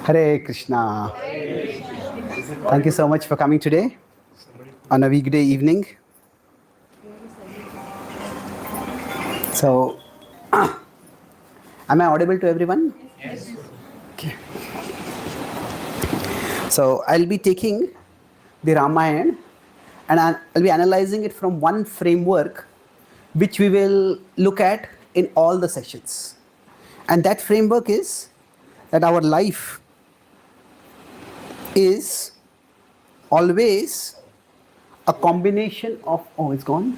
Hare Krishna. Thank you so much for coming today on a weekday evening. So, am I audible to everyone? Yes. Okay. So, I'll be taking the Ramayana and I'll be analyzing it from one framework which we will look at in all the sessions. And that framework is that our life is always a combination of... Oh, it's gone?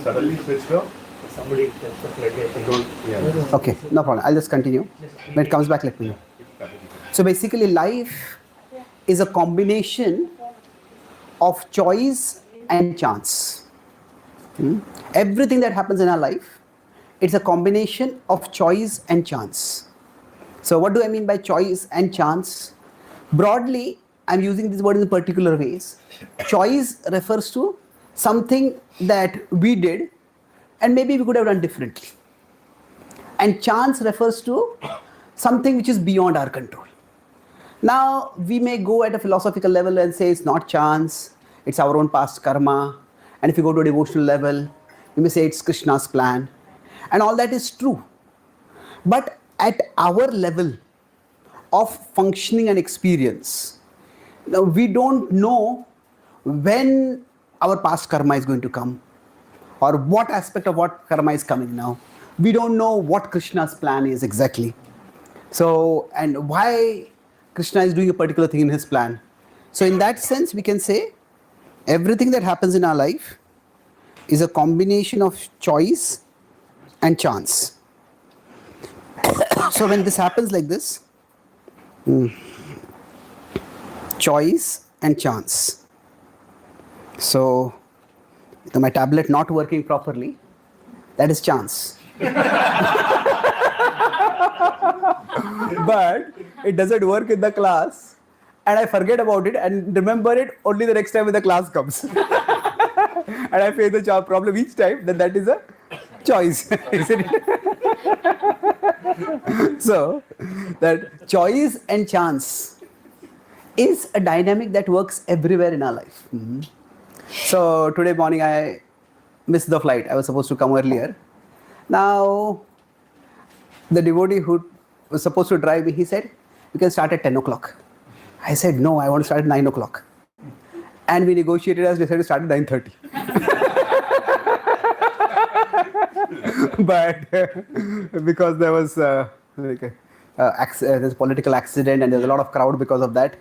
Suddenly switched off. Somebody just don't. Okay, no problem. I'll just continue. When it comes back, let me know. So basically, life is a combination of choice and chance. Everything that happens in our life, it's a combination of choice and chance. So what do I mean by choice and chance? Broadly, I'm using this word in particular ways. Choice refers to something that we did and maybe we could have done differently. And chance refers to something which is beyond our control. Now, we may go at a philosophical level and say it's not chance, it's our own past karma. And if you go to a devotional level, you may say it's Krishna's plan. And all that is true. But at our level of functioning and experience, now we don't know when our past karma is going to come or what aspect of what karma is coming now. We don't know what Krishna's plan is exactly. So, and why Krishna is doing a particular thing in his plan. So in that sense, we can say everything that happens in our life is a combination of choice and chance. So when this happens like this, choice and chance. So my tablet not working properly, that is chance. But it doesn't work in the class and I forget about it and remember it only the next time when the class comes. And I face the problem each time, then that is a choice, isn't it? So that choice and chance is a dynamic that works everywhere in our life. So today morning I missed the flight. I was supposed to come earlier. Now the devotee who was supposed to drive me, he said, "You can start at 10 o'clock. I said, "No, I want to start at 9 o'clock. And we negotiated as decided to start at 9:30. But because there was there's a political accident and there's a lot of crowd because of that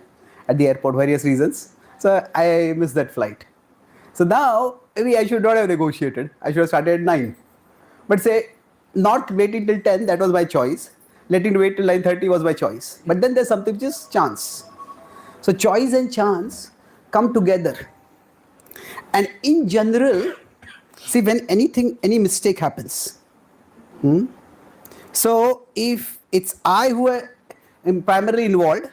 at the airport, various reasons. So I missed that flight. So now maybe I should not have negotiated. I should have started at 9. But say not waiting till 10, that was my choice. Letting wait till 9:30 was my choice. But then there's something which is chance. So choice and chance come together. And in general, see when any mistake happens. So if it's I who am primarily involved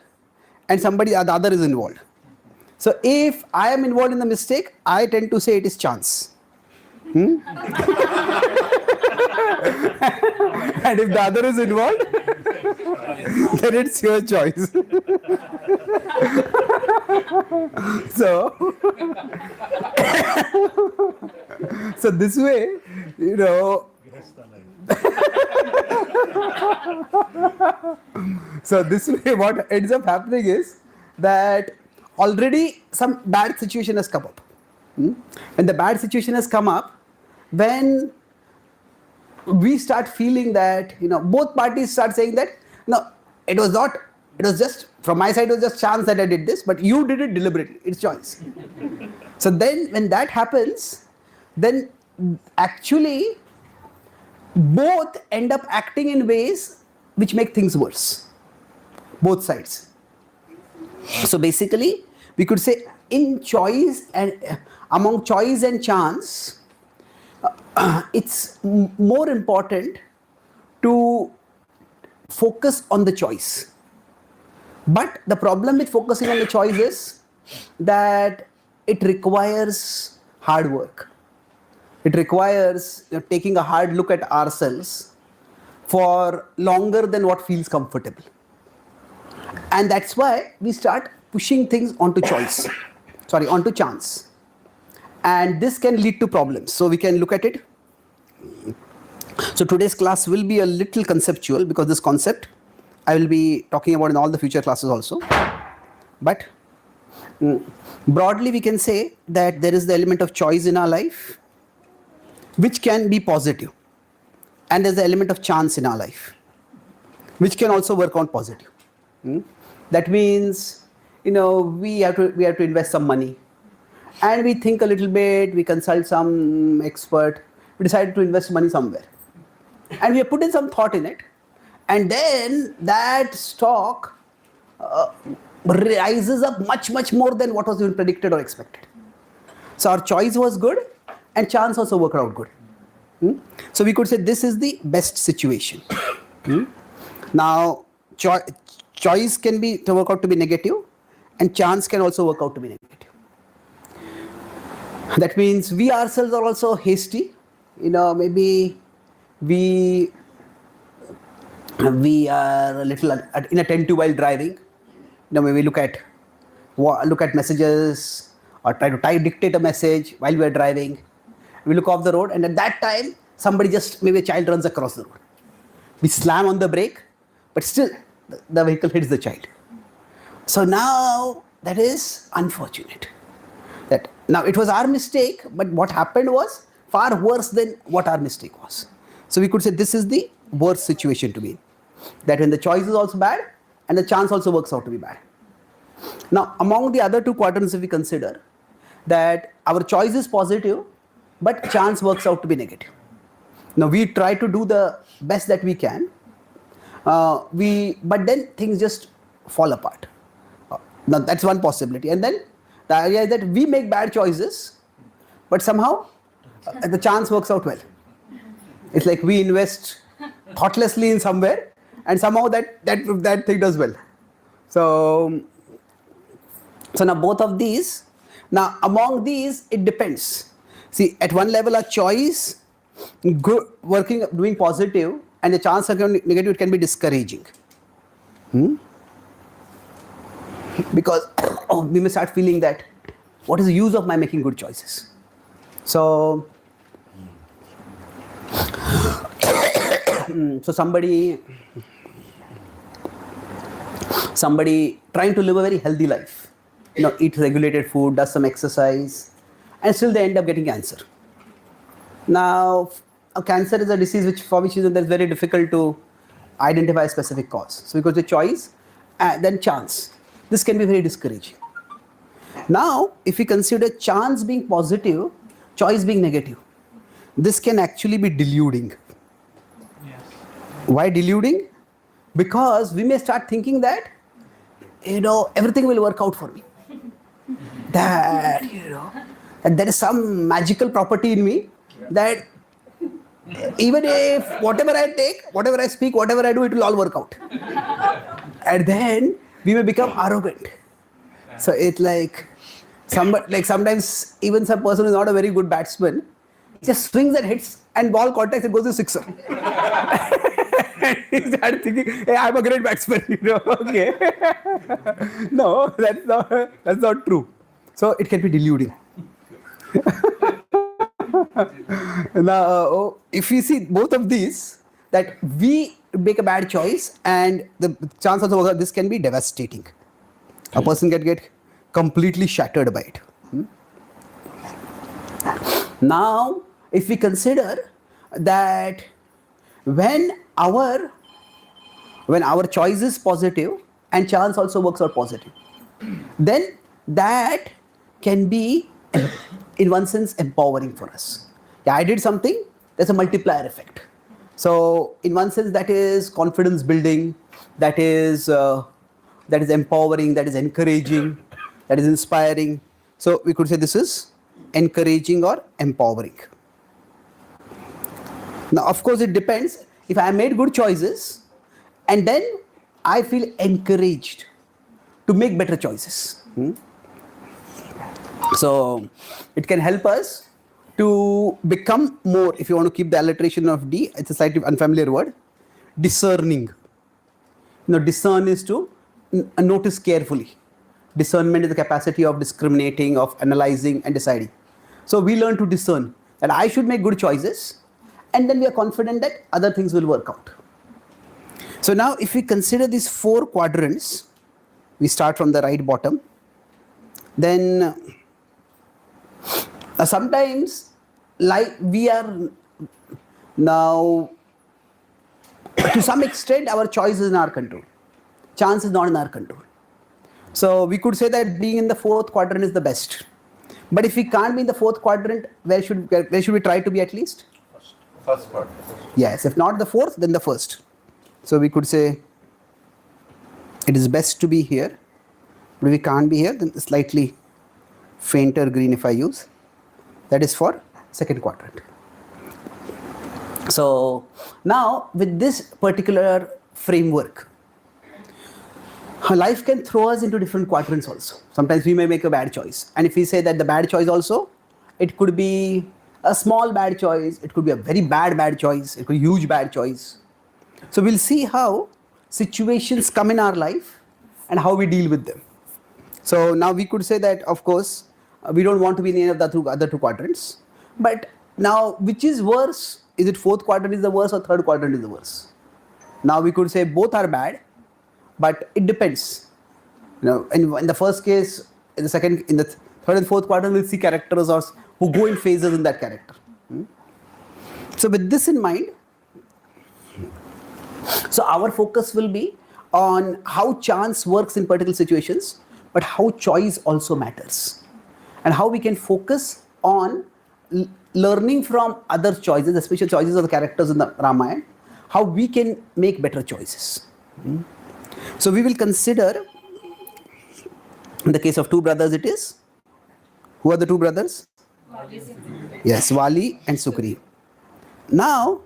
and somebody the other is involved. So if I am involved in the mistake, I tend to say it is chance. And if the other is involved, then it's your choice. So this way, so this way what ends up happening is that already some bad situation has come up. When the bad situation has come up, when we start feeling that, both parties start saying that, no, it was just, from my side, it was just chance that I did this, but you did it deliberately, it's choice. So then when that happens, then actually both end up acting in ways which make things worse. Both sides. So basically, we could say in choice and among choice and chance, it's more important to focus on the choice. But the problem with focusing on the choice is that it requires hard work. It requires taking a hard look at ourselves for longer than what feels comfortable. And that's why we start pushing things onto onto chance. And this can lead to problems. So we can look at it. So today's class will be a little conceptual, because this concept I will be talking about in all the future classes also. But broadly we can say that there is the element of choice in our life, which can be positive. And there's the element of chance in our life, which can also work on positive. That means, we have to invest some money. And we think a little bit, we consult some expert, we decide to invest money somewhere. And we have put in some thought in it. And then that stock rises up much more than what was even predicted or expected. So our choice was good, and chance also worked out good. So we could say this is the best situation. Now, choice can be to work out to be negative, and chance can also work out to be negative. That means we ourselves are also hasty. Maybe we are a little inattentive while driving. Maybe look at messages, or try to dictate a message while we are driving. We look off the road, and at that time, maybe a child runs across the road. We slam on the brake, but still the vehicle hits the child. So now that is unfortunate. Now it was our mistake, but what happened was far worse than what our mistake was. So we could say this is the worst situation to be in. That when the choice is also bad, and the chance also works out to be bad. Now among the other two quadrants, if we consider that our choice is positive, but chance works out to be negative. Now we try to do the best that we can, but then things just fall apart. Now that's one possibility. And then the idea is that we make bad choices, but somehow the chance works out well. It's like we invest thoughtlessly in somewhere, and somehow that thing does well. So now both of these. Now among these, it depends. See, at one level, a choice, doing positive, and the chance of negative, it can be discouraging. Because we may start feeling that, what is the use of my making good choices? So somebody trying to live a very healthy life, eat regulated food, does some exercise, and still they end up getting cancer. Now, cancer is a disease for which it's very difficult to identify a specific cause. So because the choice, then chance, this can be very discouraging. Now, if we consider chance being positive, choice being negative, this can actually be deluding. Yes. Why deluding? Because we may start thinking that, everything will work out for me. That there is some magical property in me that even if whatever I take, whatever I speak, whatever I do, it will all work out. And then we may become arrogant. So it's like sometimes even some person who is not a very good batsman just swings and hits, and ball contacts and goes to sixer. And he started thinking, hey, I'm a great batsman, okay. No, that's not true. So it can be deluding. Now, if we see both of these, that we make a bad choice and the chance of this can be devastating. A person can get completely shattered by it. Now, if we consider that when our choice is positive and chance also works out positive, then that can be, in one sense, empowering for us. Yeah, I did something, there's a multiplier effect. So in one sense, that is confidence building, that is empowering, that is encouraging, that is inspiring. So we could say this is encouraging or empowering. Now, of course, it depends. If I made good choices and then I feel encouraged to make better choices. So it can help us to become more, if you want to keep the alliteration of D, it's a slightly unfamiliar word, discerning. Discern is to notice carefully. Discernment is the capacity of discriminating, of analyzing and deciding. So we learn to discern that I should make good choices, and then we are confident that other things will work out. So now if we consider these 4 quadrants, we start from the right bottom, then sometimes like we are now, to some extent our choice is in our control. Chance is not in our control. So we could say that being in the 4th quadrant is the best. But if we can't be in the 4th quadrant, where should we try to be at least? First part. Yes, if not the 4th, then the 1st. So we could say it is best to be here. But if we can't be here, then slightly fainter green if I use. That is for 2nd quadrant. So now with this particular framework, life can throw us into different quadrants also. Sometimes we may make a bad choice. And if we say that the bad choice also, it could be a small bad choice, it could be a very bad choice, it could be a huge bad choice. So we'll see how situations come in our life and how we deal with them. So now we could say that, of course, we don't want to be in any of the other 2 quadrants. But now, which is worse? Is it 4th quadrant is the worst or 3rd quadrant is the worst? Now we could say both are bad, but it depends. In the first case, in the 3rd and 4th quadrant, we'll see characters who go in phases in that character. So with this in mind, so our focus will be on how chance works in particular situations, but how choice also matters, and how we can focus on learning from other choices, especially choices of the characters in the Ramayana, how we can make better choices. So we will consider, in the case of 2 brothers, it is, who are the 2 brothers? Yes, Wali and Sugriv. Now,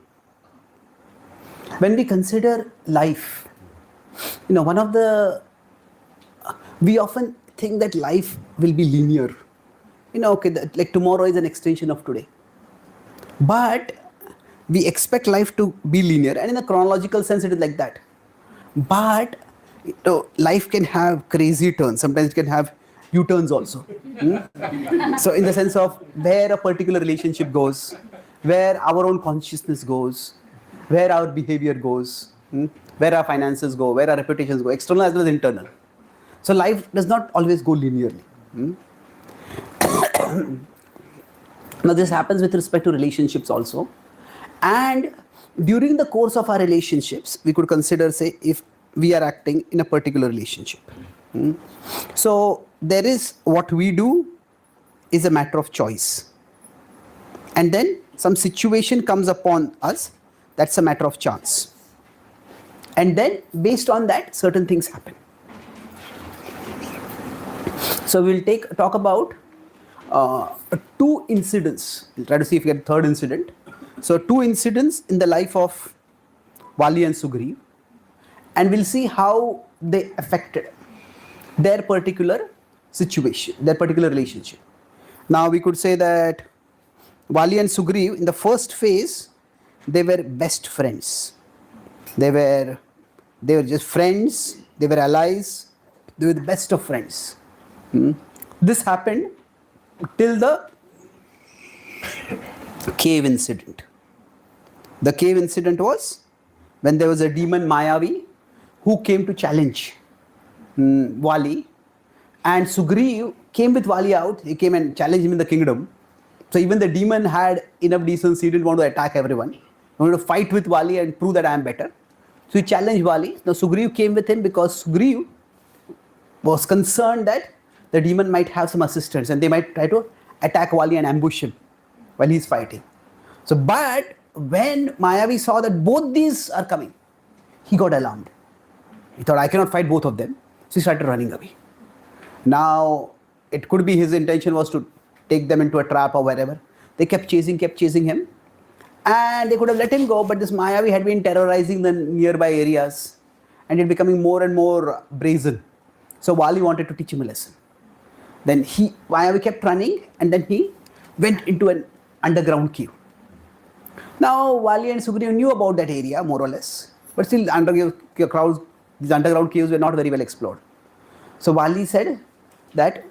when we consider life, we often think that life will be linear. Like tomorrow is an extension of today. But we expect life to be linear, and in a chronological sense it is like that. But life can have crazy turns. Sometimes it can have U-turns also. So in the sense of where a particular relationship goes, where our own consciousness goes, where our behavior goes, where our finances go, where our reputations go, external as well as internal. So life does not always go linearly. Now this happens with respect to relationships also. And during the course of our relationships, we could consider, say, if we are acting in a particular relationship. So there is what we do is a matter of choice. And then some situation comes upon us, that's a matter of chance. And then based on that, certain things happen. So we'll talk about 2 incidents. We'll try to see if we get a 3rd incident. So 2 incidents in the life of Wali and Sugriv, and we'll see how they affected their particular situation, their particular relationship. Now we could say that Wali and Sugriv, in the first phase, they were best friends. They were just friends, they were allies, they were the best of friends. This happened till the cave incident. The cave incident was when there was a demon Mayavi who came to challenge Wali, and Sugriv came with Wali out. He came and challenged him in the kingdom. So even the demon had enough decency, he didn't want to attack everyone. He wanted to fight with Wali and prove that I am better. So he challenged Wali. Now Sugriv came with him because Sugriv was concerned that the demon might have some assistance and they might try to attack Wali and ambush him while he's fighting. So, but when Mayavi saw that both these are coming, he got alarmed. He thought, I cannot fight both of them. So he started running away. Now, it could be his intention was to take them into a trap or wherever. They kept chasing him. And they could have let him go, but this Mayavi had been terrorizing the nearby areas and it becoming more and more brazen. So Wali wanted to teach him a lesson. Then Mayavi kept running and then he went into an underground cave. Now Wali and Sugriv knew about that area more or less, but still underground These underground caves were not very well explored. So Vali said that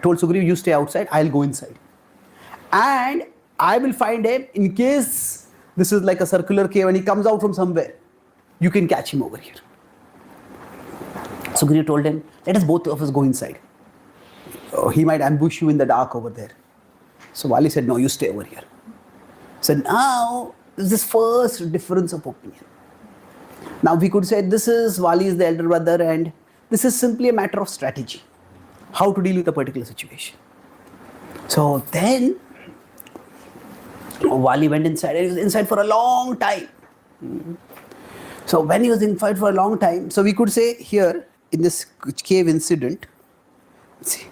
told Sugriv, you stay outside, I'll go inside. And I will find him in case this is like a circular cave and he comes out from somewhere. You can catch him over here. Sugriv told him, let us both of us go inside. He might ambush you in the dark over there. So Vali said, no, you stay over here. So now, there's this first difference of opinion. Now we could say this is Vali is the elder brother and this is simply a matter of strategy. How to deal with a particular situation. So then, Vali went inside and he was inside for a long time. So when he was inside for a long time, so we could say here in this cave incident, see,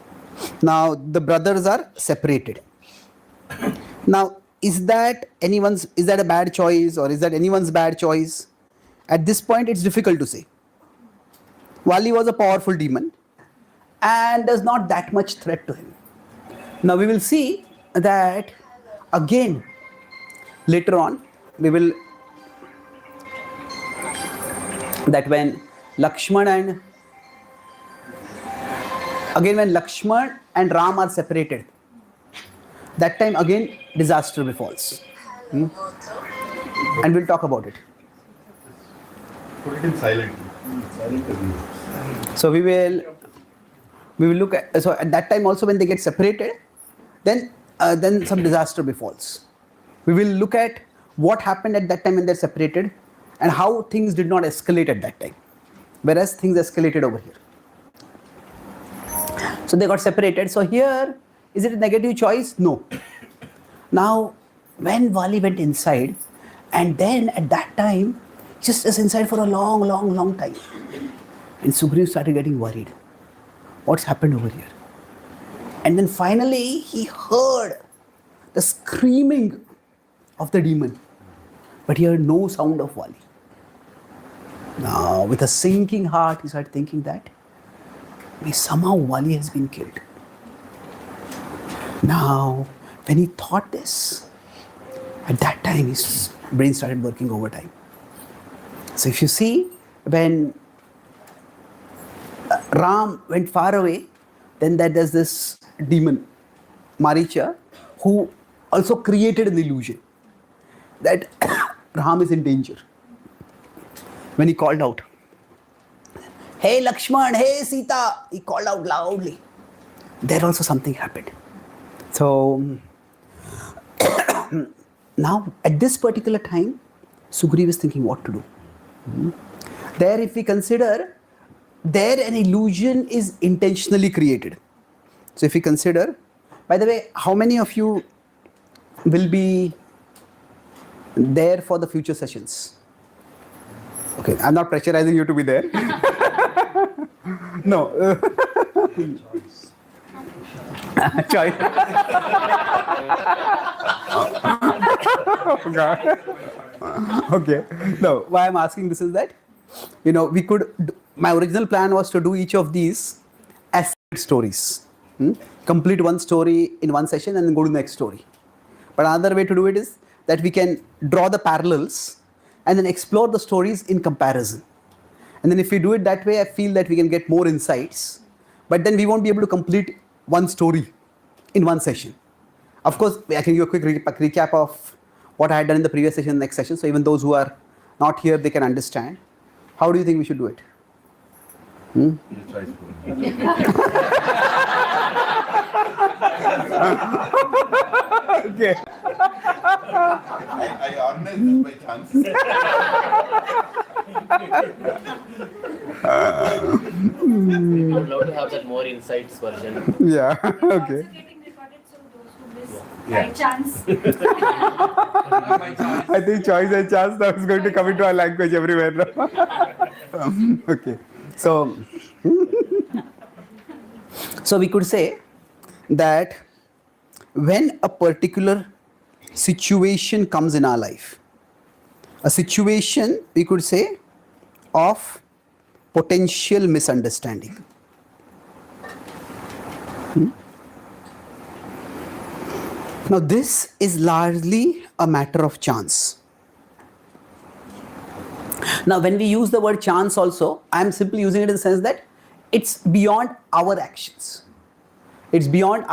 now the brothers are separated. Now, is that a bad choice or is that anyone's bad choice? At this point, it's difficult to say. Vali was a powerful demon and there's not that much threat to him. Now we will see that again later on when Lakshman and Ram are separated, that time again disaster befalls. And we'll talk about it. Put it in silent. So we will look at, so at that time also when they get separated, then some disaster befalls. We will look at what happened at that time when they're separated and how things did not escalate at that time, whereas things escalated over here. So they got separated. So here, is it a negative choice? No. Now, when Vali went inside, and then at that time, just was inside for a long time. And Sugriv started getting worried. What's happened over here? And then finally, he heard the screaming of the demon, but he heard no sound of Vali. Now, with a sinking heart, he started thinking that somehow Vali has been killed. Now, when he thought this, at that time his brain started working overtime. So if you see, when Ram went far away, then there's this demon, Maricha, who also created an illusion that Ram is in danger. When he called out, hey Lakshman, hey Sita, he called out loudly. There also something happened. So now at this particular time, Sugriv is thinking what to do. There, if we consider, there an illusion is intentionally created. So if we consider, by the way, how many of you will be there for the future sessions? Okay, I'm not pressurizing you to be there. No. Choice. Okay. No, why I'm asking this is that, we could, my original plan was to do each of these as stories. Complete one story in one session and then go to the next story. But another way to do it is that we can draw the parallels and then explore the stories in comparison. And then if we do it that way, I feel that we can get more insights. But then we won't be able to complete one story in one session. Of course, I can give a quick recap of what I had done in the previous session and next session. So even those who are not here, they can understand. How do you think we should do it? Okay. I organized this by chance. We would love to have that more insights version. Yeah. Okay. Also getting recorded, so those who miss by chance. I think choice and chance now is going to come into our language everywhere now. Okay. So we could say that when a particular situation comes in our life, a situation, we could say, of potential misunderstanding. Now this is largely a matter of chance. Now, when we use the word chance also, I am simply using it in the sense that it's beyond our actions. It's beyond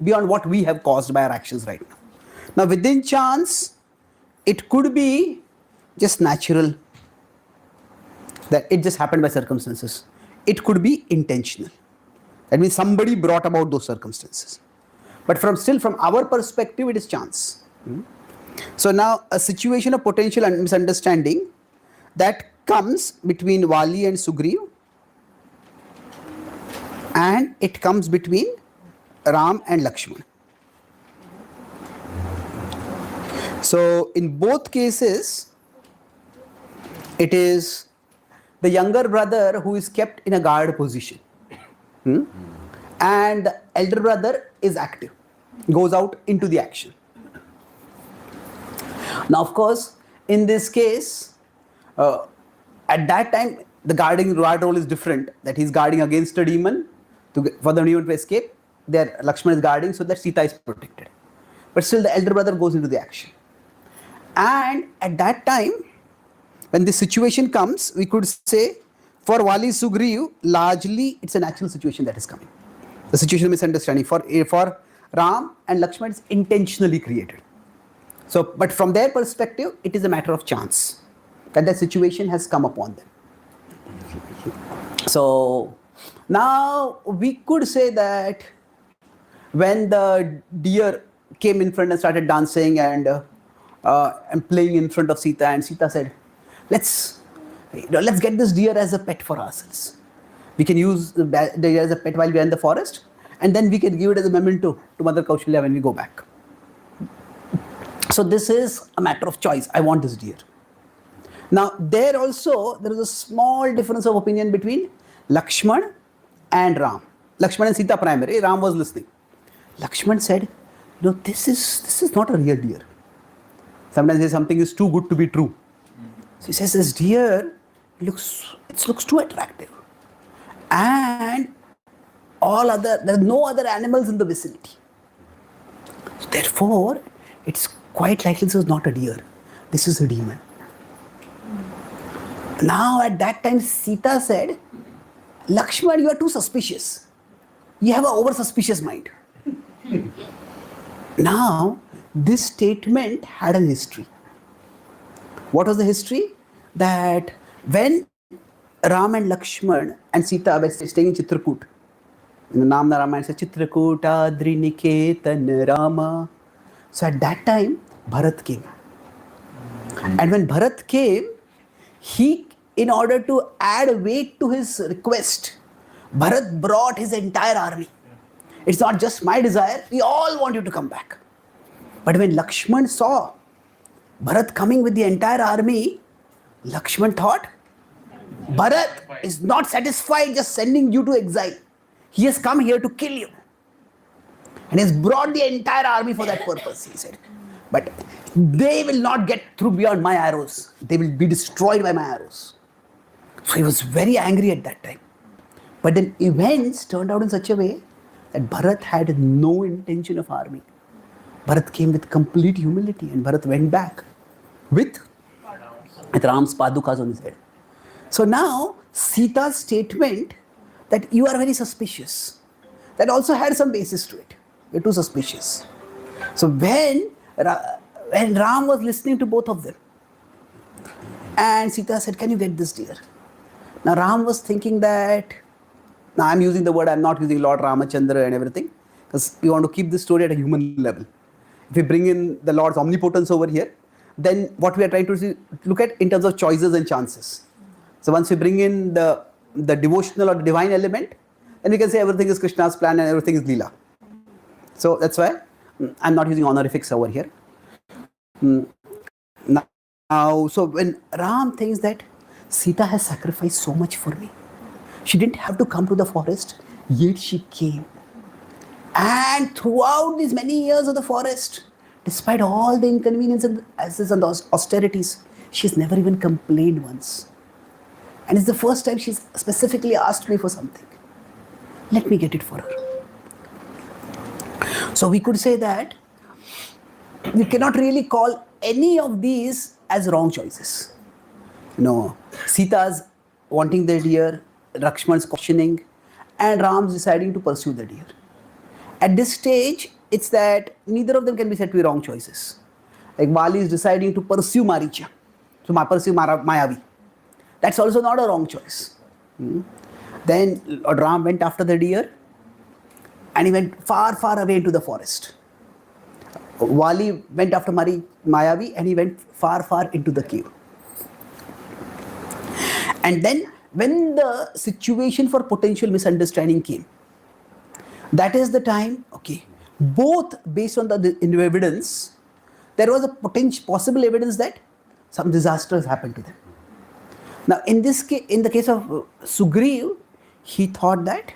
beyond what we have caused by our actions right now. Now, within chance, it could be just natural, that it just happened by circumstances. It could be intentional. That means somebody brought about those circumstances. But from our perspective, it is chance. So now a situation of potential misunderstanding that comes between Vali and Sugriv, and it comes between Ram and Lakshman. So in both cases, it is the younger brother who is kept in a guard position. And the elder brother is active, goes out into the action. Now, of course, in this case, at that time, the guard role is different, that he's guarding against a demon for the demon to escape. There, Lakshman is guarding so that Sita is protected. But still, the elder brother goes into the action. And at that time, when this situation comes, we could say, for Vali Sugriv, largely it's a natural situation that is coming. The situation of misunderstanding. For Ram and Lakshman, it's intentionally created. So, but from their perspective, it is a matter of chance that the situation has come upon them. So, now we could say that when the deer came in front and started dancing and playing in front of Sita, and Sita said, let's get this deer as a pet for ourselves. We can use the deer as a pet while we are in the forest, and then we can give it as a memento to Mother Kaushalya when we go back. So this is a matter of choice. I want this deer. Now there is a small difference of opinion between Lakshman and Ram. Lakshman and Sita primary. Ram was listening. Lakshman said, this is not a real deer. Sometimes something is too good to be true. So he says, this deer looks too attractive. And there are no other animals in the vicinity. So therefore, it's quite likely this is not a deer. This is a demon. Now at that time, Sita said, Lakshman, you are too suspicious. You have an over-suspicious mind. Now, this statement had a history. What was the history? That when Ram and Lakshman and Sita were staying in Chitrakoot, in the Namna Ramayana says Chitrakoota Driniketan Rama. So at that time, Bharat came. And when Bharat came, in order to add weight to his request, Bharat brought his entire army. It's not just my desire, we all want you to come back. But when Lakshman saw Bharat coming with the entire army, Lakshman thought, Bharat is not satisfied just sending you to exile. He has come here to kill you. And he has brought the entire army for that purpose, he said. But they will not get through beyond my arrows. They will be destroyed by my arrows. So he was very angry at that time. But then events turned out in such a way that Bharat had no intention of harming. Bharat came with complete humility, and Bharat went back with Ram's padukas on his head. So now Sita's statement that you are very suspicious, that also had some basis to it. You're too suspicious. So when Ram was listening to both of them, and Sita said, can you get this deer? Now Ram was thinking that, now I'm using the word, I'm not using Lord Ramachandra and everything, because we want to keep this story at a human level. If we bring in the Lord's omnipotence over here, then what we are trying to look at in terms of choices and chances. So once we bring in the devotional or the divine element, then we can say everything is Krishna's plan and everything is Leela. So that's why I'm not using honorifics over here. Now, so when Ram thinks that Sita has sacrificed so much for me, she didn't have to come to the forest, yet she came. And throughout these many years of the forest, despite all the inconveniences and the austerities, she's never even complained once. And it's the first time she's specifically asked me for something. Let me get it for her. So we could say that we cannot really call any of these as wrong choices. Sita's wanting the deer, Lakshman's questioning, and Ram's deciding to pursue the deer. At this stage, it's that neither of them can be said to be wrong choices. Like Vali is deciding to pursue Maricha, so pursue Mayavi. That's also not a wrong choice. Then Lord Ram went after the deer and he went far, far away into the forest. Vali went after Mayavi and he went far, far into the cave. And then when the situation for potential misunderstanding came, that is the time, both based on the evidence, there was a possible evidence that some disaster has happened to them. Now, in this case, in the case of Sugriv, he thought that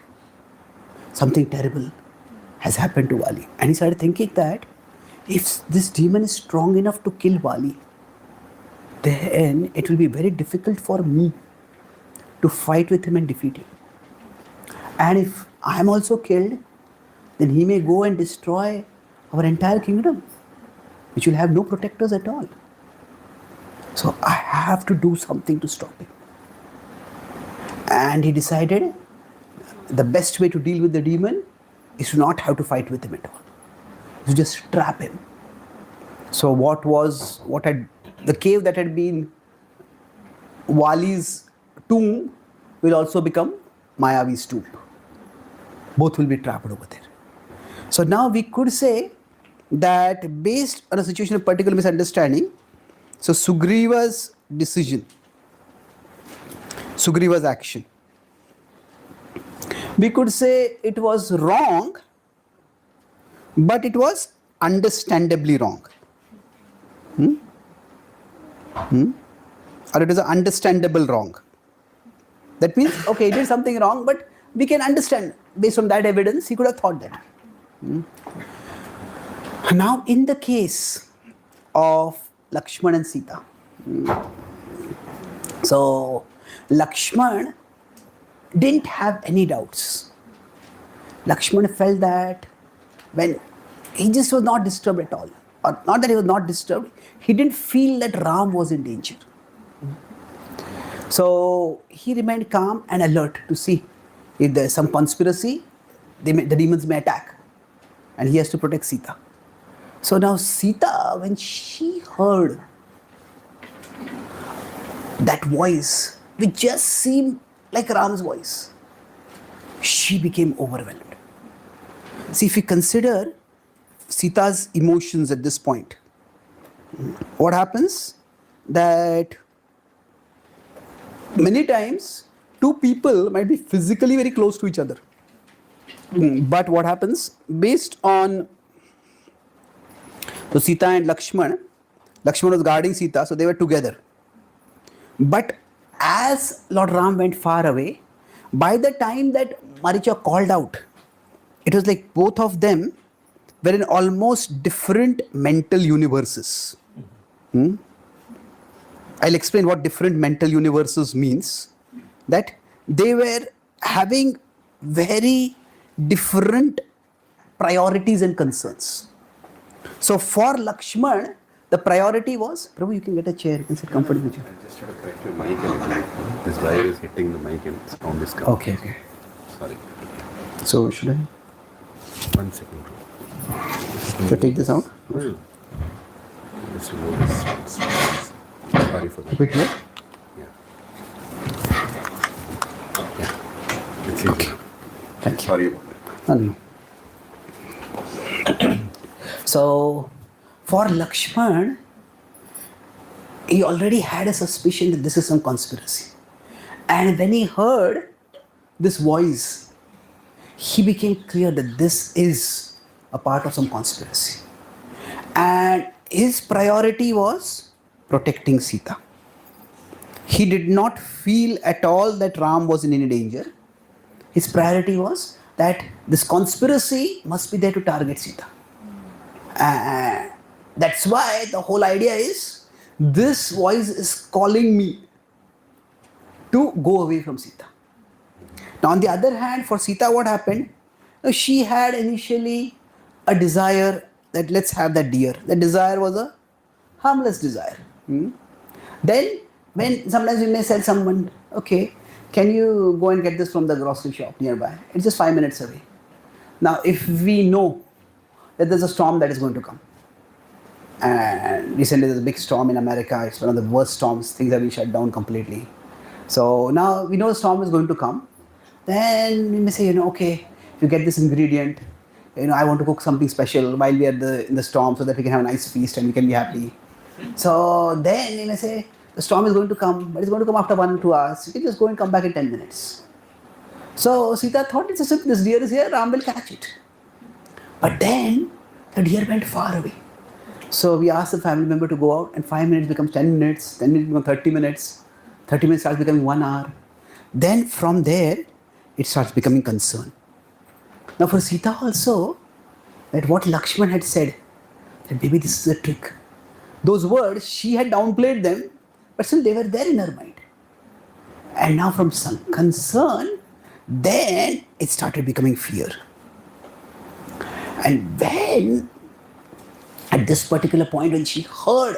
something terrible has happened to Vali. And he started thinking that if this demon is strong enough to kill Vali, then it will be very difficult for me to fight with him and defeat him. And if I am also killed, then he may go and destroy our entire kingdom, which will have no protectors at all. So I have to do something to stop him. And he decided the best way to deal with the demon is to not have to fight with him at all. To just trap him. So the cave that had been Vali's tomb will also become Mayavi's tomb. Both will be trapped over there. So now we could say that based on a situation of particular misunderstanding, so Sugriva's decision, Sugriva's action, we could say it was wrong, but it was understandably wrong. Or it is an understandable wrong. That means, he did something wrong, but we can understand based on that evidence, he could have thought that. Now, in the case of Lakshman and Sita, so Lakshman didn't have any doubts. Lakshman felt that when he just was not disturbed at all, or not that he was not disturbed, he didn't feel that Ram was in danger. So he remained calm and alert to see if there is some conspiracy, the demons may attack and he has to protect Sita. So now Sita, when she heard that voice, which just seemed like Ram's voice, she became overwhelmed. See, if we consider Sita's emotions at this point, what happens? That many times two people might be physically very close to each other. But what happens? Based on Sita and Lakshman was guarding Sita, so they were together. But as Lord Ram went far away, by the time that Maricha called out, it was like both of them were in almost different mental universes. I'll explain what different mental universes means. That they were having very different priorities and concerns. So for Lakshman, the priority was, Prabhu, you can get a chair, you can sit comfortably. I just had to correct your mic a little. This wire is hitting the mic and sound is coming. Okay. Sorry. So should I? 1 second. Should I take this out? Well, let's remove this. Sorry for that. Wait here. Yeah. It's easy. Thank you. Sorry about that. No. So, for Lakshman, he already had a suspicion that this is some conspiracy. And when he heard this voice, he became clear that this is a part of some conspiracy. And his priority was protecting Sita. He did not feel at all that Ram was in any danger. His priority was that this conspiracy must be there to target Sita. That's why the whole idea is, this voice is calling me to go away from Sita. Now on the other hand, for Sita, what happened? She had initially a desire that let's have that deer. That desire was a harmless desire. Then, when sometimes we may tell someone, okay, can you go and get this from the grocery shop nearby? It's just 5 minutes away. Now, if we know that there's a storm that is going to come, and recently there's a big storm in America, it's one of the worst storms, things have been shut down completely. So now we know the storm is going to come, then we may say, okay, you get this ingredient, I want to cook something special while we are in the storm so that we can have a nice feast and we can be happy. So then you may say, the storm is going to come, but it's going to come after 1 or 2 hours. You can just go and come back in 10 minutes. So Sita thought, it's a simple, this deer is here, Ram will catch it. But then the deer went far away. So we asked the family member to go out, and 5 minutes becomes 10 minutes, 10 minutes becomes 30 minutes, 30 minutes starts becoming 1 hour. Then from there, it starts becoming concern. Now for Sita also, that what Lakshman had said, that maybe this is a trick. Those words, she had downplayed them, but still they were there in her mind. And now from some concern, then it started becoming fear. And when, at this particular point, when she heard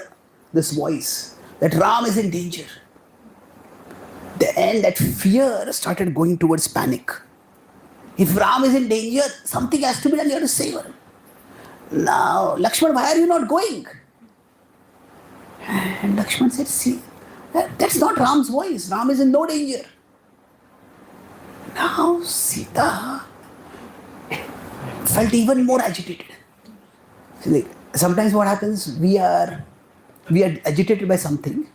this voice, that Ram is in danger, then that fear started going towards panic. If Ram is in danger, something has to be done, you have to save her. Now, Lakshman, why are you not going? And Lakshman said, see, that's not Ram's voice. Ram is in no danger. Now, Sita felt even more agitated. See, sometimes what happens, we are agitated by something,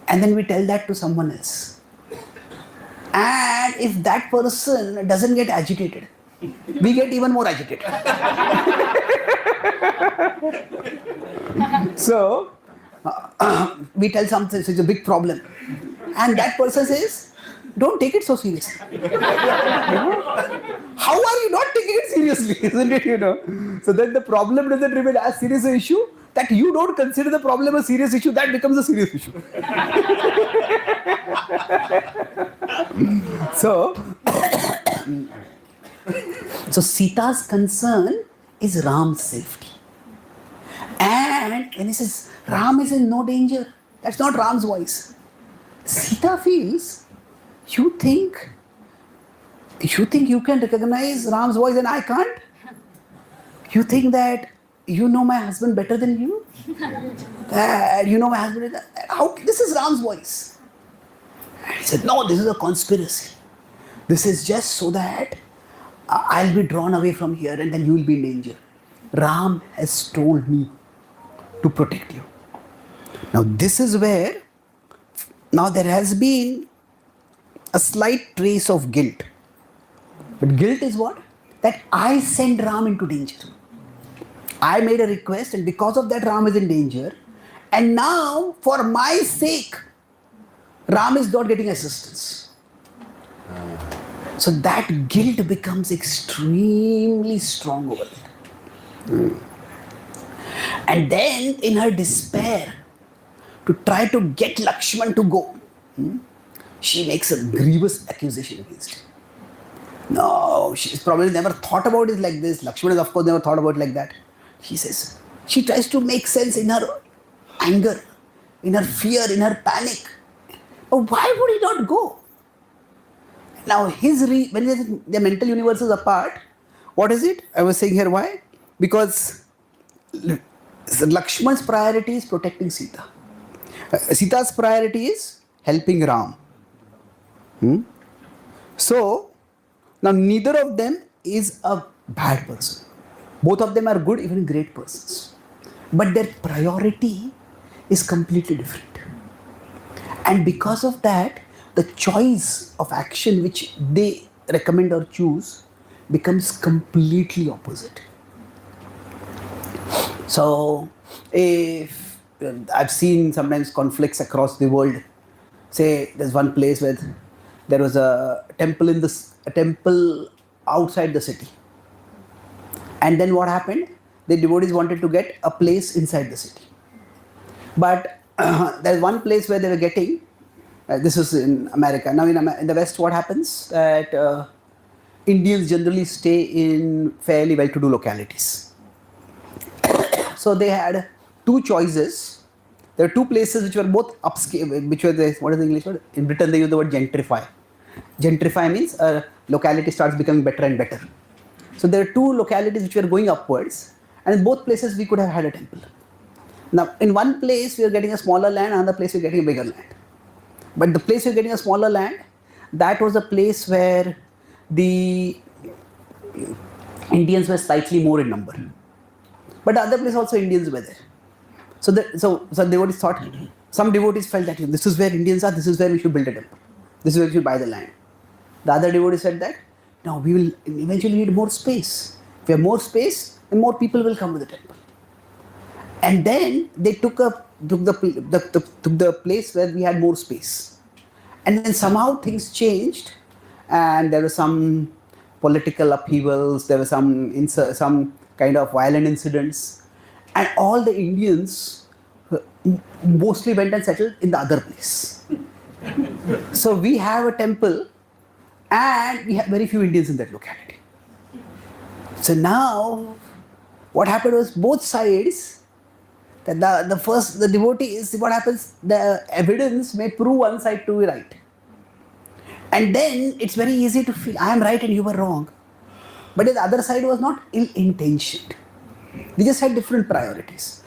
and then we tell that to someone else. And if that person doesn't get agitated, we get even more agitated. So, we tell something, it's a big problem. And that person says, don't take it so seriously. How are you not taking it seriously, isn't it, So then the problem doesn't remain as serious an issue, that you don't consider the problem a serious issue, that becomes a serious issue. So Sita's concern is Ram's safety. And when he says, Ram is in no danger, that's not Ram's voice. Sita feels, you think you can recognize Ram's voice and I can't? You think that you know my husband better than you? That you know my husband, how? This is Ram's voice. And he said, no, this is a conspiracy. This is just so that I'll be drawn away from here and then you will be in danger. Ram has told me to protect you. Now this is where, now there has been a slight trace of guilt. But guilt is what? That I sent Ram into danger. I made a request and because of that Ram is in danger. And now for my sake, Ram is not getting assistance. So that guilt becomes extremely strong over there. And then in her despair, to try to get Lakshman to go, she makes a grievous accusation against him. No, she's probably never thought about it like this. Lakshman has of course never thought about it like that. She says, she tries to make sense in her anger, in her fear, in her panic. But why would he not go? Now when the mental universe is apart, what is it? I was saying here why? Because Lakshman's priority is protecting Sita. Sita's priority is helping Ram. So, now neither of them is a bad person. Both of them are good, even great persons. But their priority is completely different. And because of that, the choice of action which they recommend or choose becomes completely opposite. So, if I've seen sometimes conflicts across the world. Say there's one place where there was a temple outside the city. And then what happened? The devotees wanted to get a place inside the city. But there's one place where they were getting, this was in America. Now in the West, what happens? That Indians generally stay in fairly well-to-do localities. So they had two choices. there are two places which were both upscale, which were the, what is the English word? In Britain they use the word gentrify. Gentrify means a locality starts becoming better and better. So there are two localities which were going upwards, and in both places we could have had a temple. Now in one place we are getting a smaller land, another place we are getting a bigger land. But the place we are getting a smaller land, that was a place where the Indians were slightly more in number. But the other place also Indians were there. So devotees thought, some devotees felt that this is where Indians are, this is where we should build a temple. This is where we should buy the land. The other devotees said that, no, we will eventually need more space. If we have more space, then more people will come to the temple. And then they took the place where we had more space. And then somehow things changed, and there were some political upheavals, there were some kind of violent incidents, and all the Indians mostly went and settled in the other place. So we have a temple, and we have very few Indians in that locality. So now, what happened was both sides, that the devotees, what happens, the evidence may prove one side to be right. And then it's very easy to feel, I am right and you were wrong. But the other side was not ill-intentioned. We just had different priorities.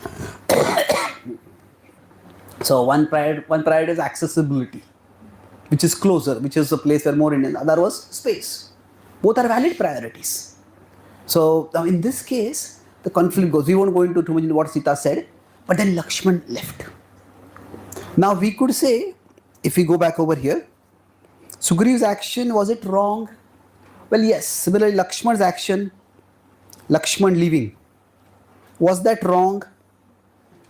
So one priority is accessibility, which is closer, which is a place where more Indians. Other was space. Both are valid priorities. So now in this case, the conflict goes. We won't go into too much into what Sita said, but then Lakshman left. Now we could say, if we go back over here, Sugriva's action, was it wrong? Well, yes. Similarly, Lakshman's action, Lakshman leaving, was that wrong?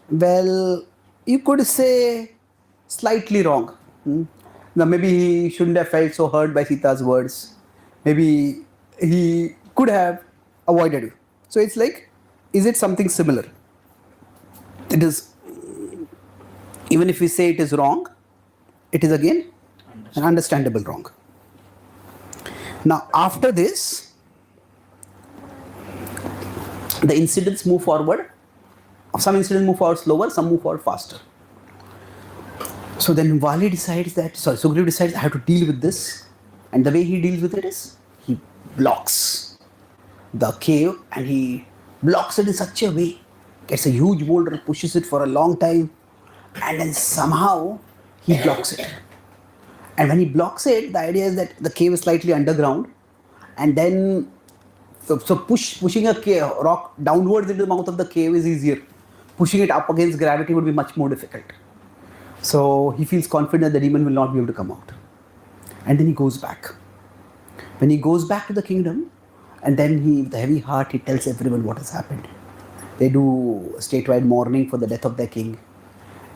Well, you could say slightly wrong. Now maybe he shouldn't have felt so hurt by Sita's words. Maybe he could have avoided it. So it's like, is it something similar? It is, even if we say it is wrong, it is again an understandable wrong. Now after this, the incidents move forward. Some incidents move forward slower, some move forward faster. So then Sugriva decides, I have to deal with this. And the way he deals with it is, he blocks the cave, and he blocks it in such a way, gets a huge boulder, pushes it for a long time, and then somehow he blocks it. And when he blocks it, the idea is that the cave is slightly underground, and then pushing a rock downwards into the mouth of the cave is easier. Pushing it up against gravity would be much more difficult. So he feels confident the demon will not be able to come out. And then he goes back. When he goes back to the kingdom, and then he, with a heavy heart, he tells everyone what has happened. They do statewide mourning for the death of their king.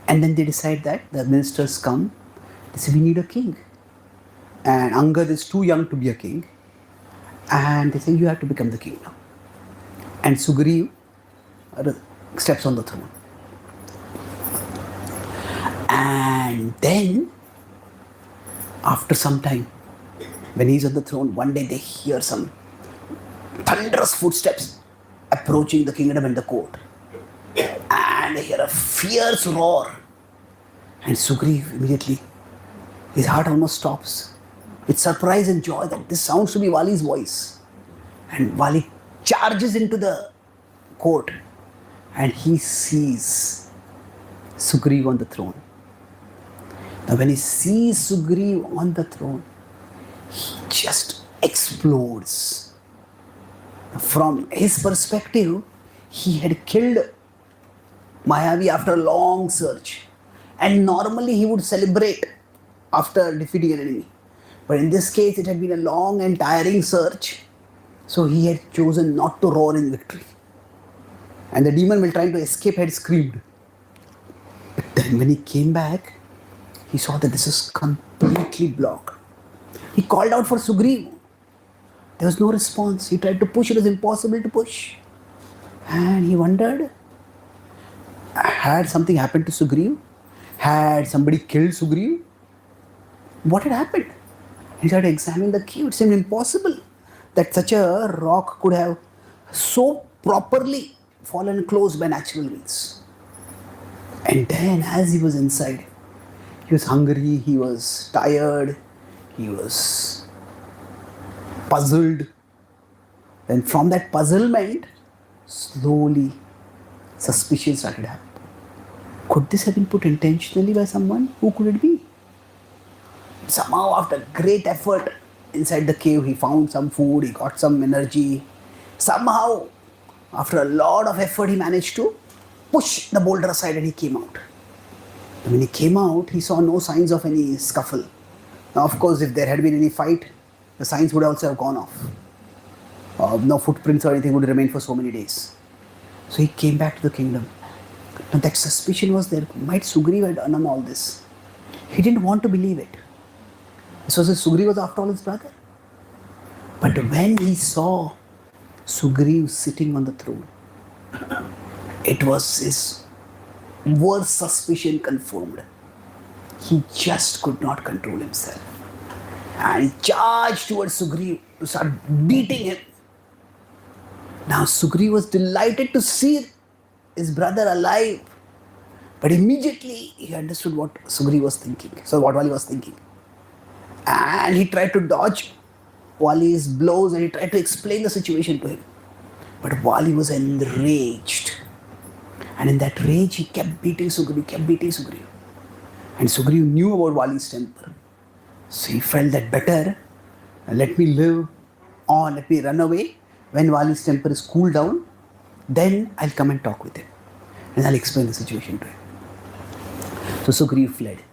And then they decide that the ministers come, they say, we need a king. And Angad is too young to be a king. And they say, you have to become the king now. And Sugriva steps on the throne. And then, after some time, when he's on the throne, one day they hear some thunderous footsteps approaching the kingdom and the court. And they hear a fierce roar. And Sugriva immediately, his heart almost stops with surprise and joy that this sounds to be Vali's voice. And Vali charges into the court, and he sees Sugriva on the throne. Now when he sees Sugriva on the throne, he just explodes. From his perspective, he had killed Mayavi after a long search. And normally he would celebrate after defeating an enemy. But in this case, it had been a long and tiring search. So he had chosen not to roar in victory. And the demon, while trying to escape, had screamed. But then when he came back, he saw that this is completely blocked. He called out for Sugriva. There was no response. He tried to push, it was impossible to push. And he wondered, had something happened to Sugriva? Had somebody killed Sugriva? What had happened? He started examining the cave. It seemed impossible that such a rock could have so properly fallen close by natural means. And then as he was inside, he was hungry, he was tired, he was puzzled. Then from that puzzlement, slowly suspicion started happening. Could this have been put intentionally by someone? Who could it be? Somehow after great effort inside the cave, he found some food, he got some energy. Somehow, after a lot of effort, he managed to push the boulder aside and he came out. And when he came out, he saw no signs of any scuffle. Now, of course, if there had been any fight, the signs would also have gone off. No footprints or anything would remain for so many days. So he came back to the kingdom. Now that suspicion was there. Might Sugriva have done all this? He didn't want to believe it. So Sugriva was after all his brother. But when he saw Sugriva sitting on the throne, it was his worst suspicion confirmed. He just could not control himself. And he charged towards Sugriva to start beating him. Now Sugriva was delighted to see his brother alive. But immediately he understood what Sugriva was thinking. So what Wali was thinking. And he tried to dodge Wali's blows and he tried to explain the situation to him. But Wali was enraged. And in that rage he kept beating Sugriva. And Sugriva knew about Wali's temper. So he felt that better, let me live on, let me run away. When Wali's temper is cooled down, then I'll come and talk with him. And I'll explain the situation to him. So Sugriva fled.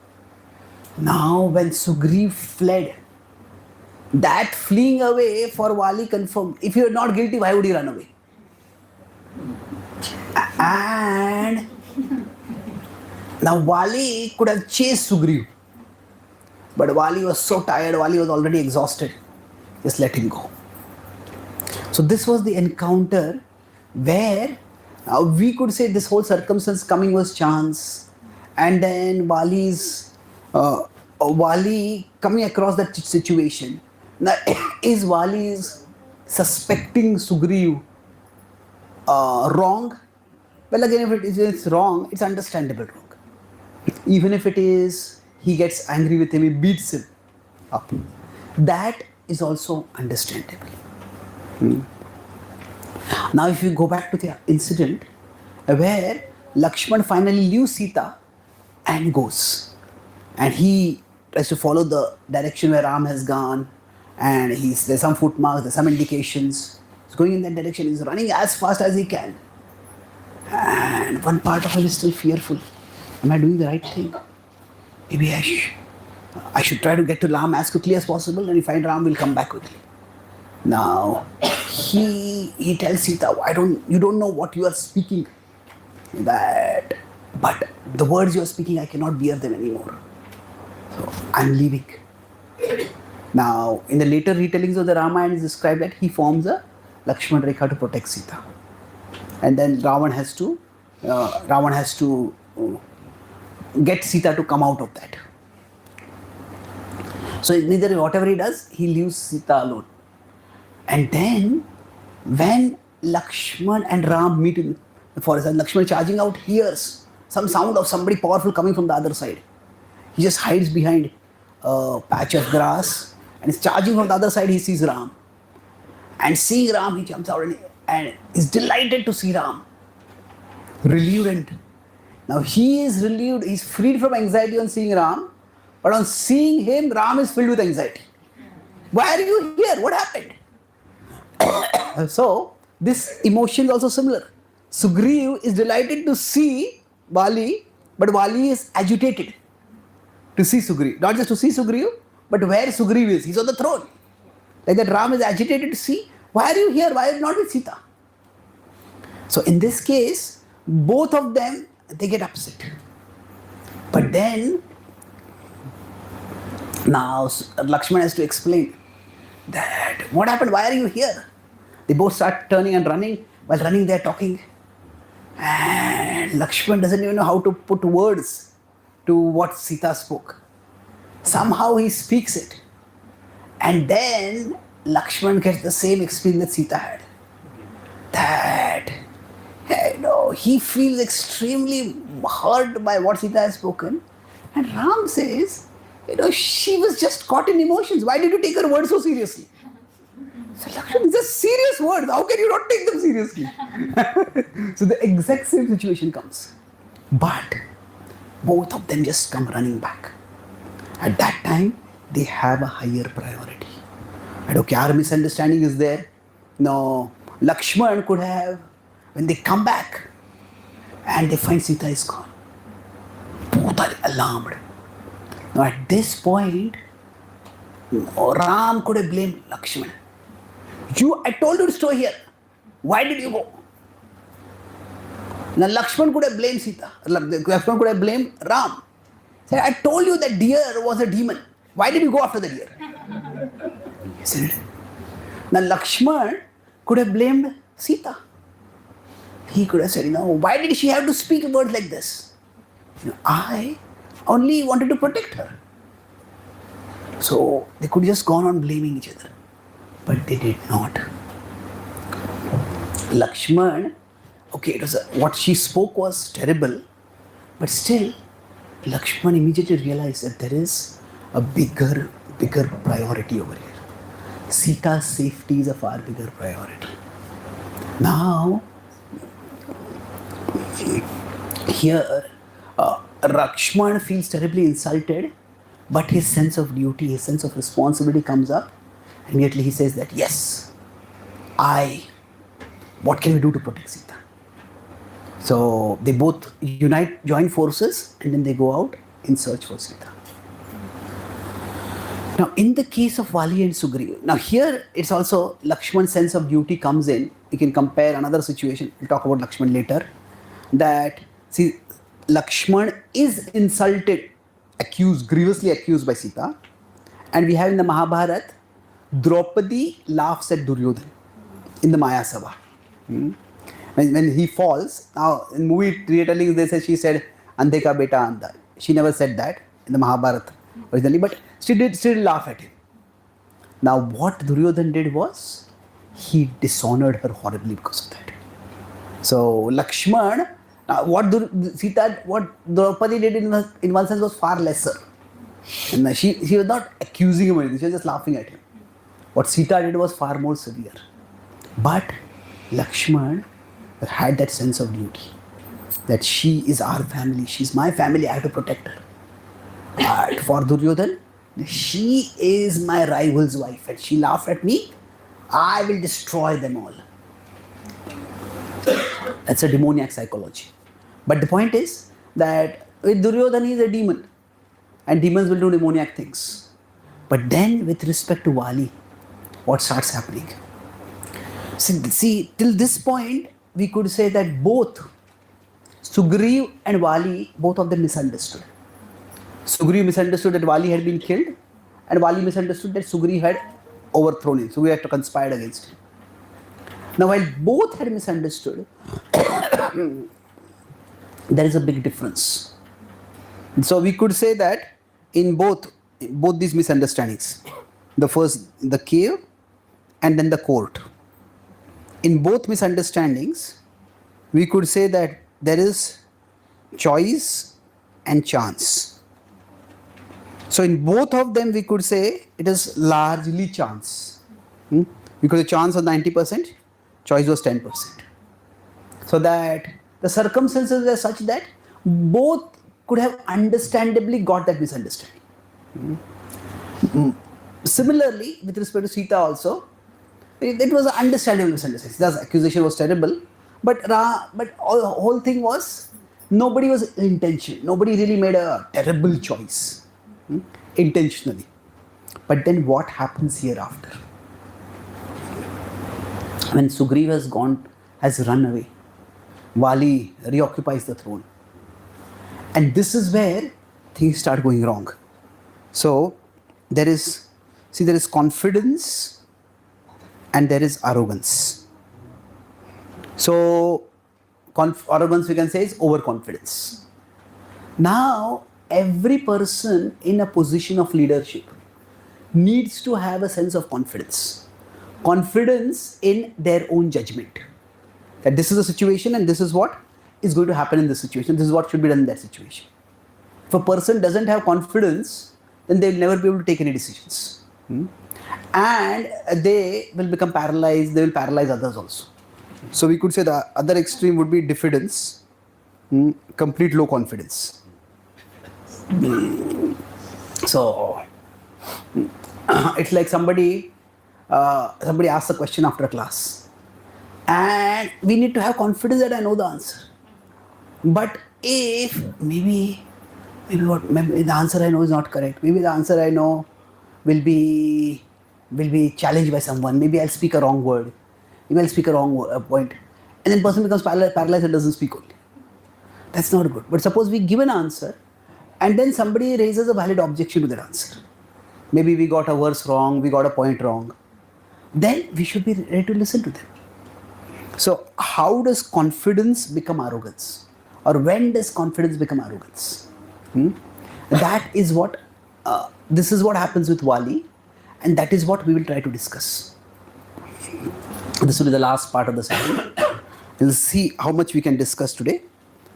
Now when Sugriva fled, that fleeing away for Wali confirmed, if you are not guilty, why would you run away? And now Wali could have chased Sugriva. But Wali was so tired, Wali was already exhausted. Just let him go. So this was the encounter where we could say this whole circumstance coming was chance. And then Wali coming across that situation. Now, is Wali's suspecting Sugriva wrong? Well, again, if it's wrong, it's understandable wrong. Even if it is, he gets angry with him, he beats him up. That is also understandable. Now, if you go back to the incident where Lakshman finally leaves Sita and goes, and he tries to follow the direction where Ram has gone, and there's some footmarks, there's some indications. He's going in that direction, he's running as fast as he can. And one part of him is still fearful. Am I doing the right thing? Maybe I should try to get to Ram as quickly as possible, and if I find Ram, we'll come back quickly. Now, he tells Sita, you don't know what you are speaking. But the words you are speaking, I cannot bear them anymore. So I'm leaving. Now, in the later retellings of the Ramayana, it is described that he forms a Lakshman Rekha to protect Sita. And then Ravan has to get Sita to come out of that. So neither whatever he does, he leaves Sita alone. And then when Lakshman and Ram meet in the forest, and Lakshman charging out hears some sound of somebody powerful coming from the other side. He just hides behind a patch of grass and is charging from the other side. He sees Ram. And seeing Ram, he jumps out and is delighted to see Ram. Relieved. Now he is relieved, he's freed from anxiety on seeing Ram, but on seeing him, Ram is filled with anxiety. Why are you here? What happened? So, this emotion is also similar. Sugriva is delighted to see Wali, but Wali is agitated to see Sugriva. Not just to see Sugriva, but where Sugriva is. He's on the throne. Like that Ram is agitated to see, why are you here? Why are you not with Sita? So in this case, both of them, they get upset. But then, now Lakshman has to explain that, what happened? Why are you here? They both start turning and running. While running, they're talking. And Lakshman doesn't even know how to put words to what Sita spoke. Somehow he speaks it. And then Lakshman gets the same experience that Sita had. That, he feels extremely hurt by what Sita has spoken. And Ram says, she was just caught in emotions. Why did you take her word so seriously? So Lakshman, these are serious words. How can you not take them seriously? So the exact same situation comes. But both of them just come running back. At that time, they have a higher priority. And okay, our misunderstanding is there. No, Lakshman could have, when they come back and they find Sita is gone, both are alarmed. Now at this point, Ram could have blamed Lakshman. I told you to stay here. Why did you go? Now Lakshman could have blamed Sita. Lakshman could have blamed Ram. Say, I told you that deer was a demon. Why did you go after the deer? Isn't it? Now Lakshman could have blamed Sita. He could have said, why did she have to speak words like this? I only wanted to protect her. So they could just gone on blaming each other. But they did not. Lakshman, okay, what she spoke was terrible, but still, Lakshman immediately realized that there is a bigger priority over here. Sita's safety is a far bigger priority. Now, here, Lakshman feels terribly insulted, but his sense of duty, his sense of responsibility comes up. Immediately he says that, yes, what can we do to protect Sita? So they both join forces, and then they go out in search for Sita. Now in the case of Vali and Sugriva, now here it's also Lakshman's sense of duty comes in. You can compare another situation, we'll talk about Lakshman later, that see, Lakshman is insulted, grievously accused by Sita, and we have in the Mahabharata, Draupadi laughs at Duryodhan in the Maya Sabha. When he falls, now in movie retelling they say she said, Andhe ka beta andha. She never said that in the Mahabharata originally, but she did still laugh at him. Now what Duryodhan did was, he dishonored her horribly because of that. So Lakshman, what Draupadi did in one sense was far lesser. And she was not accusing him or anything, she was just laughing at him. What Sita did was far more severe. But Lakshman had that sense of duty, that she is our family, she's my family, I have to protect her. But for Duryodhan, she is my rival's wife, and she laughed at me, I will destroy them all. That's a demoniac psychology. But the point is that with Duryodhan, he is a demon, and demons will do demoniac things. But then with respect to Vali, what starts happening? See, till this point, we could say that both Sugriv and Vali, both of them misunderstood. Sugriv misunderstood that Vali had been killed, and Vali misunderstood that Sugriv had overthrown him. Sugriv had conspired against him. Now, while both had misunderstood, there is a big difference. So we could say that in both these misunderstandings, the first, the cave, and then the court. In both misunderstandings, we could say that there is choice and chance. So in both of them, we could say it is largely chance. Because the chance was 90%, choice was 10%. So that the circumstances were such that both could have understandably got that misunderstanding. Similarly, with respect to Sita also, it was an understandable misunderstanding. The accusation was terrible, but the whole thing was, nobody was intentional. Nobody really made a terrible choice intentionally. But then what happens hereafter? When Sugriva has run away, Vali reoccupies the throne. And this is where things start going wrong. So there is confidence and there is arrogance. So arrogance, we can say, is overconfidence. Now every person in a position of leadership needs to have a sense of confidence. Confidence in their own judgment. That this is the situation and this is what is going to happen in this situation. This is what should be done in that situation. If a person doesn't have confidence, then they'll never be able to take any decisions. And they will become paralyzed, they will paralyze others also. So we could say the other extreme would be diffidence, complete low confidence. So it's like somebody asks a question after a class, and we need to have confidence that I know the answer. But if maybe the answer I know is not correct, maybe the answer I know will be challenged by someone, maybe I'll speak a wrong word, maybe I'll speak a wrong point, and then person becomes paralyzed and doesn't speak only. That's not good. But suppose we give an answer and then somebody raises a valid objection to that answer. Maybe we got a verse wrong, we got a point wrong. Then we should be ready to listen to them. So how does confidence become arrogance? Or when does confidence become arrogance? That is what, this is what happens with Wali, and that is what we will try to discuss. This will be the last part of the session. We'll see how much we can discuss today.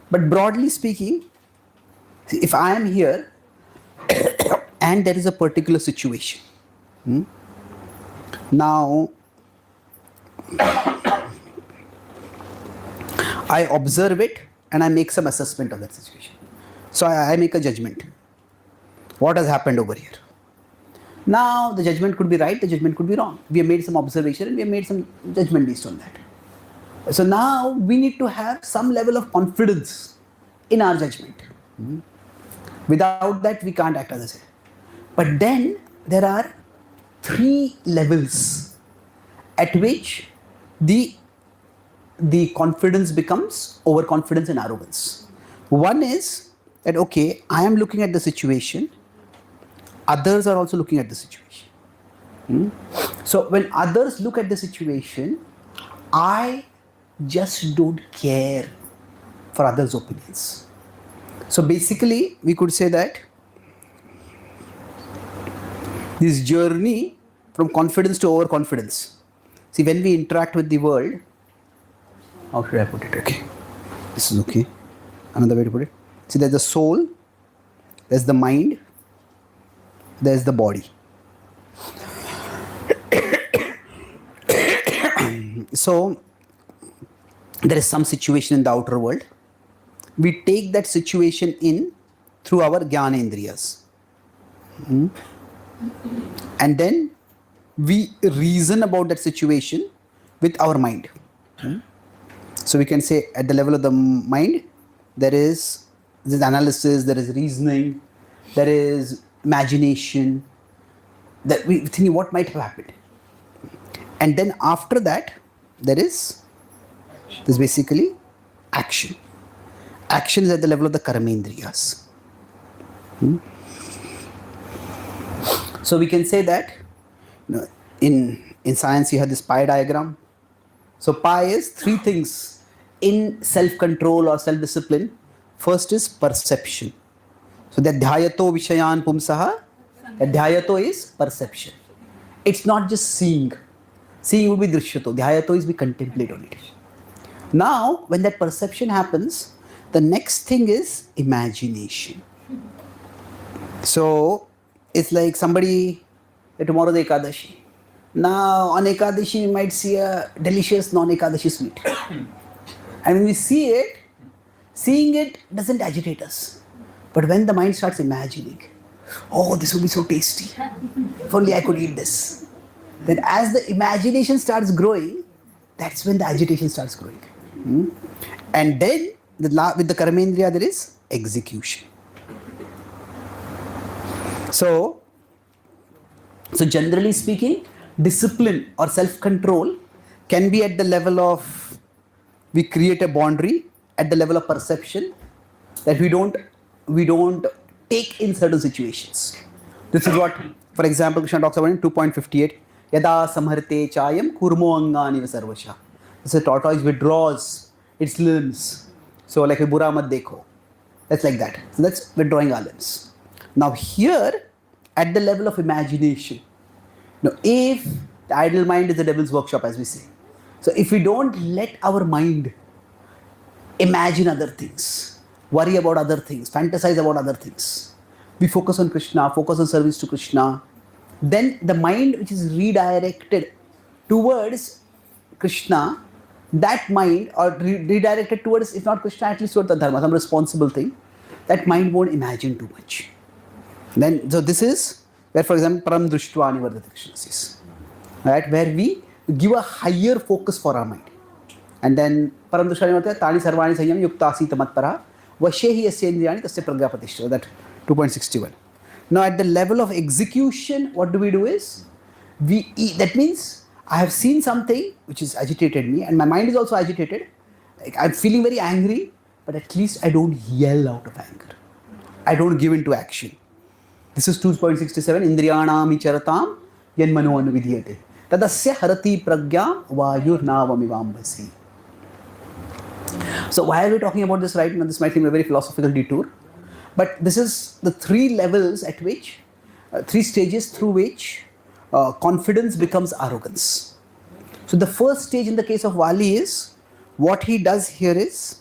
But broadly speaking, if I am here and there is a particular situation, now I observe it and I make some assessment of that situation. So I make a judgment. What has happened over here? Now the judgment could be right, the judgment could be wrong. We have made some observation and we have made some judgment based on that. So now we need to have some level of confidence in our judgment. Without that we can't act as I said. But then there are 3 levels at which the confidence becomes overconfidence and arrogance. One is that, okay, I am looking at the situation, others are also looking at the situation. So when others look at the situation, I just don't care for others' opinions. So basically, we could say that this journey from confidence to overconfidence. See, when we interact with the world, how should I put it? Okay, this is okay. Another way to put it. See, there's the soul, there's the mind, there's the body. So there is some situation in the outer world. We take that situation in through our jnanendriyas. And then we reason about that situation with our mind. So we can say at the level of the mind, there is this analysis, there is reasoning, there is imagination, that we think what might have happened. And then after that, there is this basically action. Action is at the level of the karmendriyas. So we can say that in science you have this pie diagram. So pie is 3 things in self-control or self-discipline. First is perception. So that dhyato vishayan pumsaha, that dhyato is perception. It's not just seeing. Seeing would be drishyato. Dhyato is we contemplate on it. Now, when that perception happens, the next thing is imagination. So it's like somebody, tomorrow the Ekadashi. Now on Ekadashi we might see a delicious non-Ekadashi sweet. And when we see it, seeing it doesn't agitate us. But when the mind starts imagining, oh, this would be so tasty. If only I could eat this. Then as the imagination starts growing, that's when the agitation starts growing. And then with the karmendriya there is execution. So generally speaking, discipline or self-control can be at the level of, we create a boundary at the level of perception that we don't take in certain situations. This is what, for example, Krishna talks about in 2.58. Yada samharte chayam kurmo angani sarvasha. So a tortoise withdraws its limbs. So like a bura mat dekho. That's like that. So that's withdrawing our limbs. Now here, at the level of imagination, now if the idle mind is the devil's workshop, as we say. So if we don't let our mind imagine other things, worry about other things, fantasize about other things. We focus on Krishna, focus on service to Krishna. Then the mind which is redirected towards Krishna, that mind, or redirected towards, if not Krishna, at least towards the Dharma, some responsible thing, that mind won't imagine too much. Then, so this is where, for example, Param Drishtva Nivardhati Krishna says, right, where we give a higher focus for our mind. And then Param Drishtva Nivardhati Tani Sarvani Sanyam Yukta Sita Matpara Vashehi Yasyendriyani Tasya Pragyapatishtha, that 2.61. Now at the level of execution, what do is, that means I have seen something which has agitated me and my mind is also agitated. Like I'm feeling very angry, but at least I don't yell out of anger. I don't give into action. This is 2.67. Indriyanam icharatam yanmano anuvidhyate. Tadasya harati pragya vayurnavamivambasi. So why are we talking about this right now? This might seem a very philosophical detour. But this is the three levels at which, three stages through which confidence becomes arrogance. So the first stage in the case of Vali is, what he does here is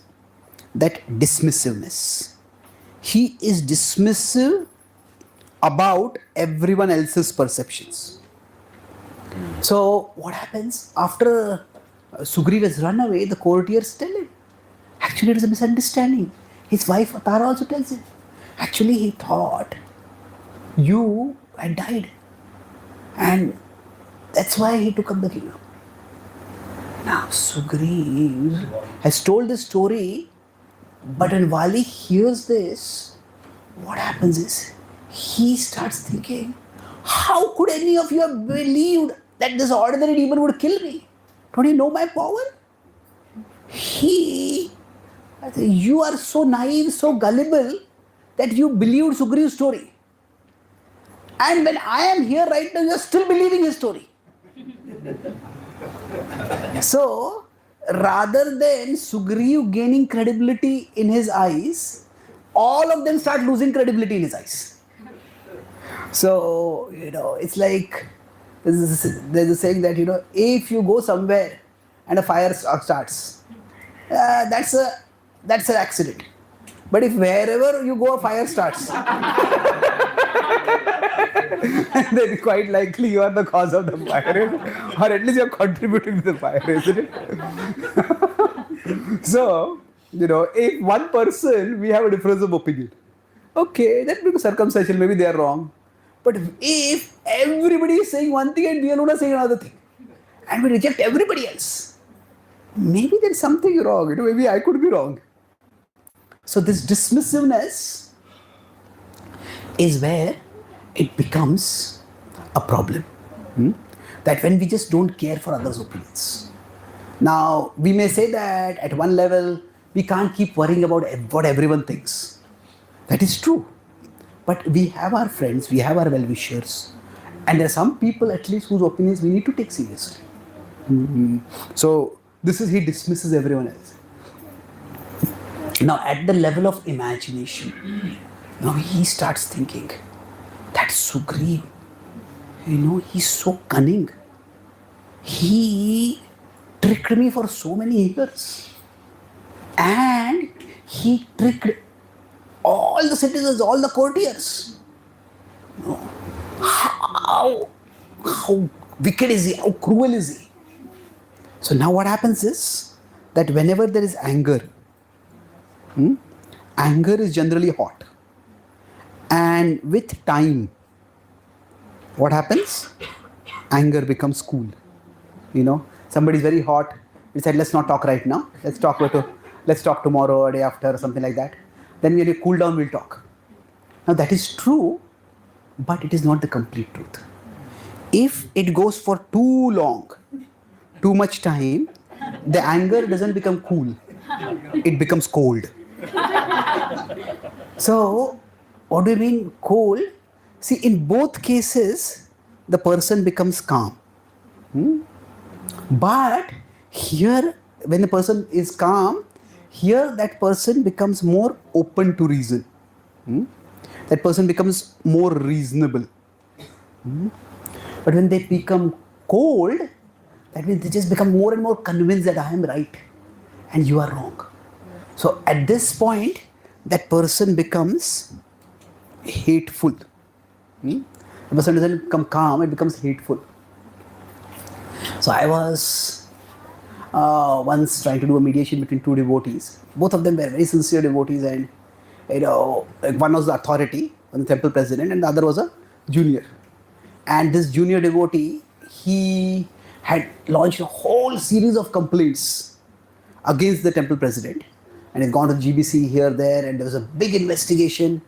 that dismissiveness. He is dismissive about everyone else's perceptions. So what happens after Sugriva has run away? The courtiers tell him, actually it is a misunderstanding. His wife Tara also tells him, actually he thought you had died and that's why he took up the kingdom. Now Sugriva has told this story, but when Vali hears this, what happens is, he starts thinking, how could any of you have believed that this ordinary demon would kill me? Don't you know my power? You are so naive, so gullible that you believed Sugriva's story. And when I am here right now, you are still believing his story. So, rather than Sugriva gaining credibility in his eyes, all of them start losing credibility in his eyes. So, it's like, there's a saying that, if you go somewhere and a fire starts, that's an accident. But if wherever you go a fire starts, then quite likely you are the cause of the fire, or at least you are contributing to the fire, isn't it? So, if one person, we have a difference of opinion. Okay, that becomes circumstantial, maybe they are wrong. But if everybody is saying one thing and we alone are saying another thing, and we reject everybody else, maybe there's something wrong, maybe I could be wrong. So this dismissiveness is where it becomes a problem. That when we just don't care for others' opinions. Now, we may say that at one level, we can't keep worrying about what everyone thinks. That is true. But we have our friends, we have our well-wishers, and there are some people at least whose opinions we need to take seriously. So, he dismisses everyone else. Now, at the level of imagination, now he starts thinking, that Sugriva, he's so cunning. He tricked me for so many years. And he tricked all the citizens, all the courtiers. How wicked is he? How cruel is he? So now what happens is that whenever there is anger, anger is generally hot. And with time, what happens? Anger becomes cool. Somebody is very hot. We said, let's not talk right now. Let's talk tomorrow or day after or something like that. Then when you cool down, we'll talk. Now that is true, but it is not the complete truth. If it goes for too long, too much time, the anger doesn't become cool. It becomes cold. So, what do you mean cold? See, in both cases, the person becomes calm. But here, when the person is calm, here that person becomes more open to reason. That person becomes more reasonable. But when they become cold, that means they just become more and more convinced that I am right and you are wrong. So at this point, that person becomes hateful. The person doesn't become calm, it becomes hateful. So I was once trying to do a mediation between two devotees. Both of them were very sincere devotees, and like one was the authority, one the temple president, and the other was a junior. And this junior devotee, he had launched a whole series of complaints against the temple president, and had gone to GBC here, there, and there was a big investigation.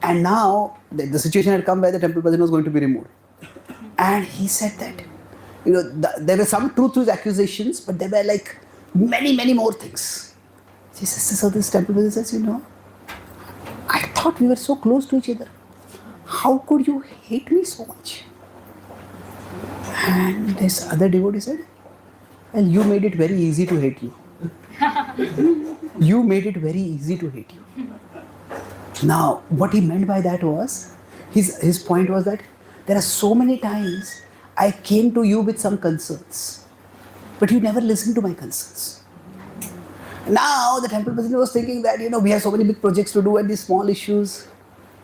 And now the situation had come where the temple president was going to be removed. And he said that, there were some truth to his accusations, but there were like many, many more things. He says, so this temple president says, I thought we were so close to each other. How could you hate me so much? And this other devotee said, well, you made it very easy to hate you. You made it very easy to hate you. Now, what he meant by that was, his point was that there are so many times I came to you with some concerns, but you never listened to my concerns. Now, the temple president was thinking that, we have so many big projects to do and these small issues,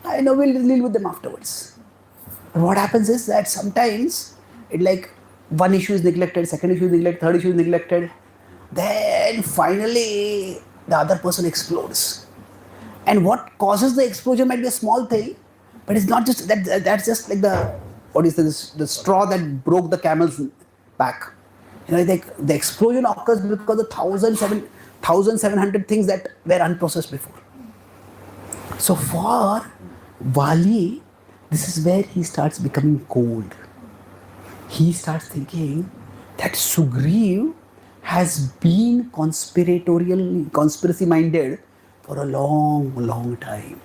I know we'll deal with them afterwards. But what happens is that sometimes, one issue is neglected, second issue is neglected, third issue is neglected. Then finally, the other person explodes. And what causes the explosion might be a small thing, but it's not just that. That's just like the straw that broke the camel's back. The explosion occurs because of 1,700 things that were unprocessed before. So for Vali, this is where he starts becoming cold. He starts thinking that Sugriv has been conspiracy minded for a long, long time.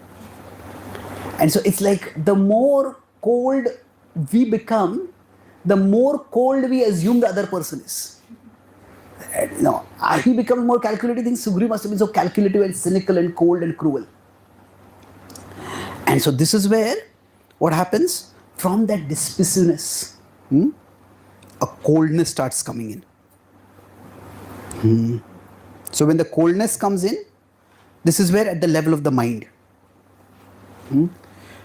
And so it's like the more cold we become, the more cold we assume the other person is. He becomes more calculating. Things Sugriv must have been so calculative and cynical and cold and cruel. And so this is where what happens? From that dismissiveness, a coldness starts coming in. So when the coldness comes in, this is where at the level of the mind.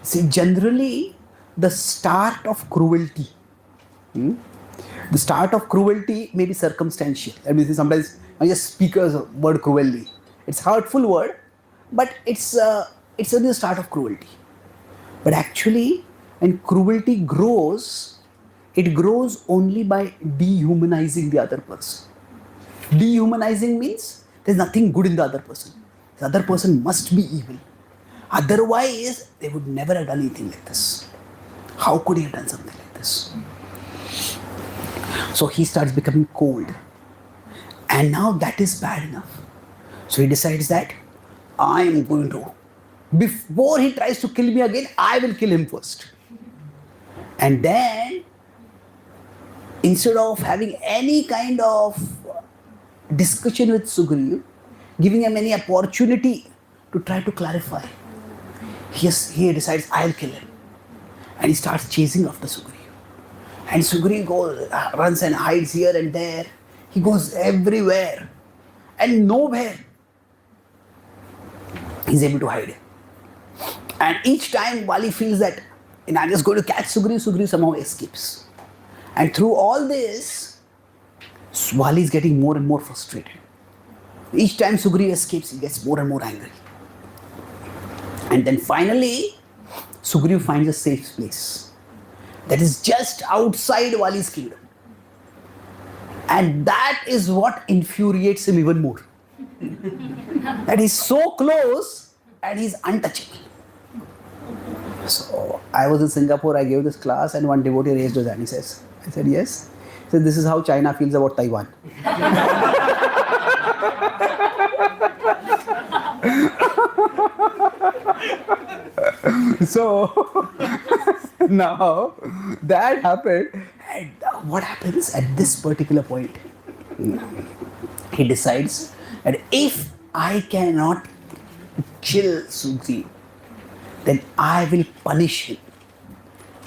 See, generally, the start of cruelty, the start of cruelty may be circumstantial. I mean, sometimes I just speak a word cruelly. It's a hurtful word, but it's only the start of cruelty. But actually, when cruelty grows, it grows only by dehumanizing the other person. Dehumanizing means there's nothing good in the other person. The other person must be evil. Otherwise, they would never have done anything like this. How could he have done something like this? So he starts becoming cold. And now that is bad enough. So he decides that I am going to, before he tries to kill me again, I will kill him first. And then, instead of having any kind of discussion with Sugriv, giving him any opportunity to try to clarify, he decides, I'll kill him. And he starts chasing after Sugriv. And Sugriv runs and hides here and there. He goes everywhere. And nowhere he's able to hide. And each time Vali feels that, I'm just going to catch Sugriv, Sugriv somehow escapes. And through all this, Vali is getting more and more frustrated. Each time Sugriv escapes, he gets more and more angry. And then finally, Sugriv finds a safe place that is just outside Vali's kingdom. And that is what infuriates him even more. That he's so close and he's untouchable. So I was in Singapore, I gave this class, and one devotee raised his hand. I said, yes. He said, this is how China feels about Taiwan. So now that happened, and what happens at this particular point? He decides that if I cannot kill Sugriv, then I will punish him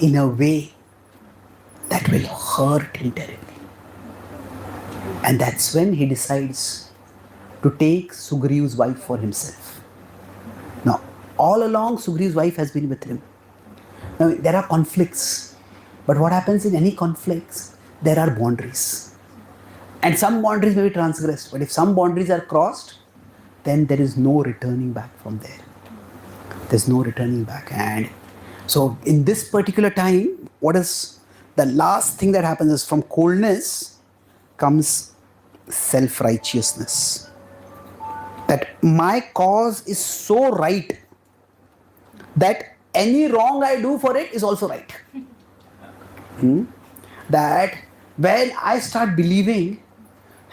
in a way that will hurt him terribly. And that's when he decides to take Sugriva's wife for himself. Now, all along, Sugriva's wife has been with him. Now, there are conflicts, but what happens in any conflicts? There are boundaries. And some boundaries may be transgressed, but if some boundaries are crossed, then there is no returning back from there. There's no returning back. And so, in this particular time, what is the last thing that happens is from coldness comes self-righteousness. That my cause is so right that any wrong I do for it is also right. That when I start believing,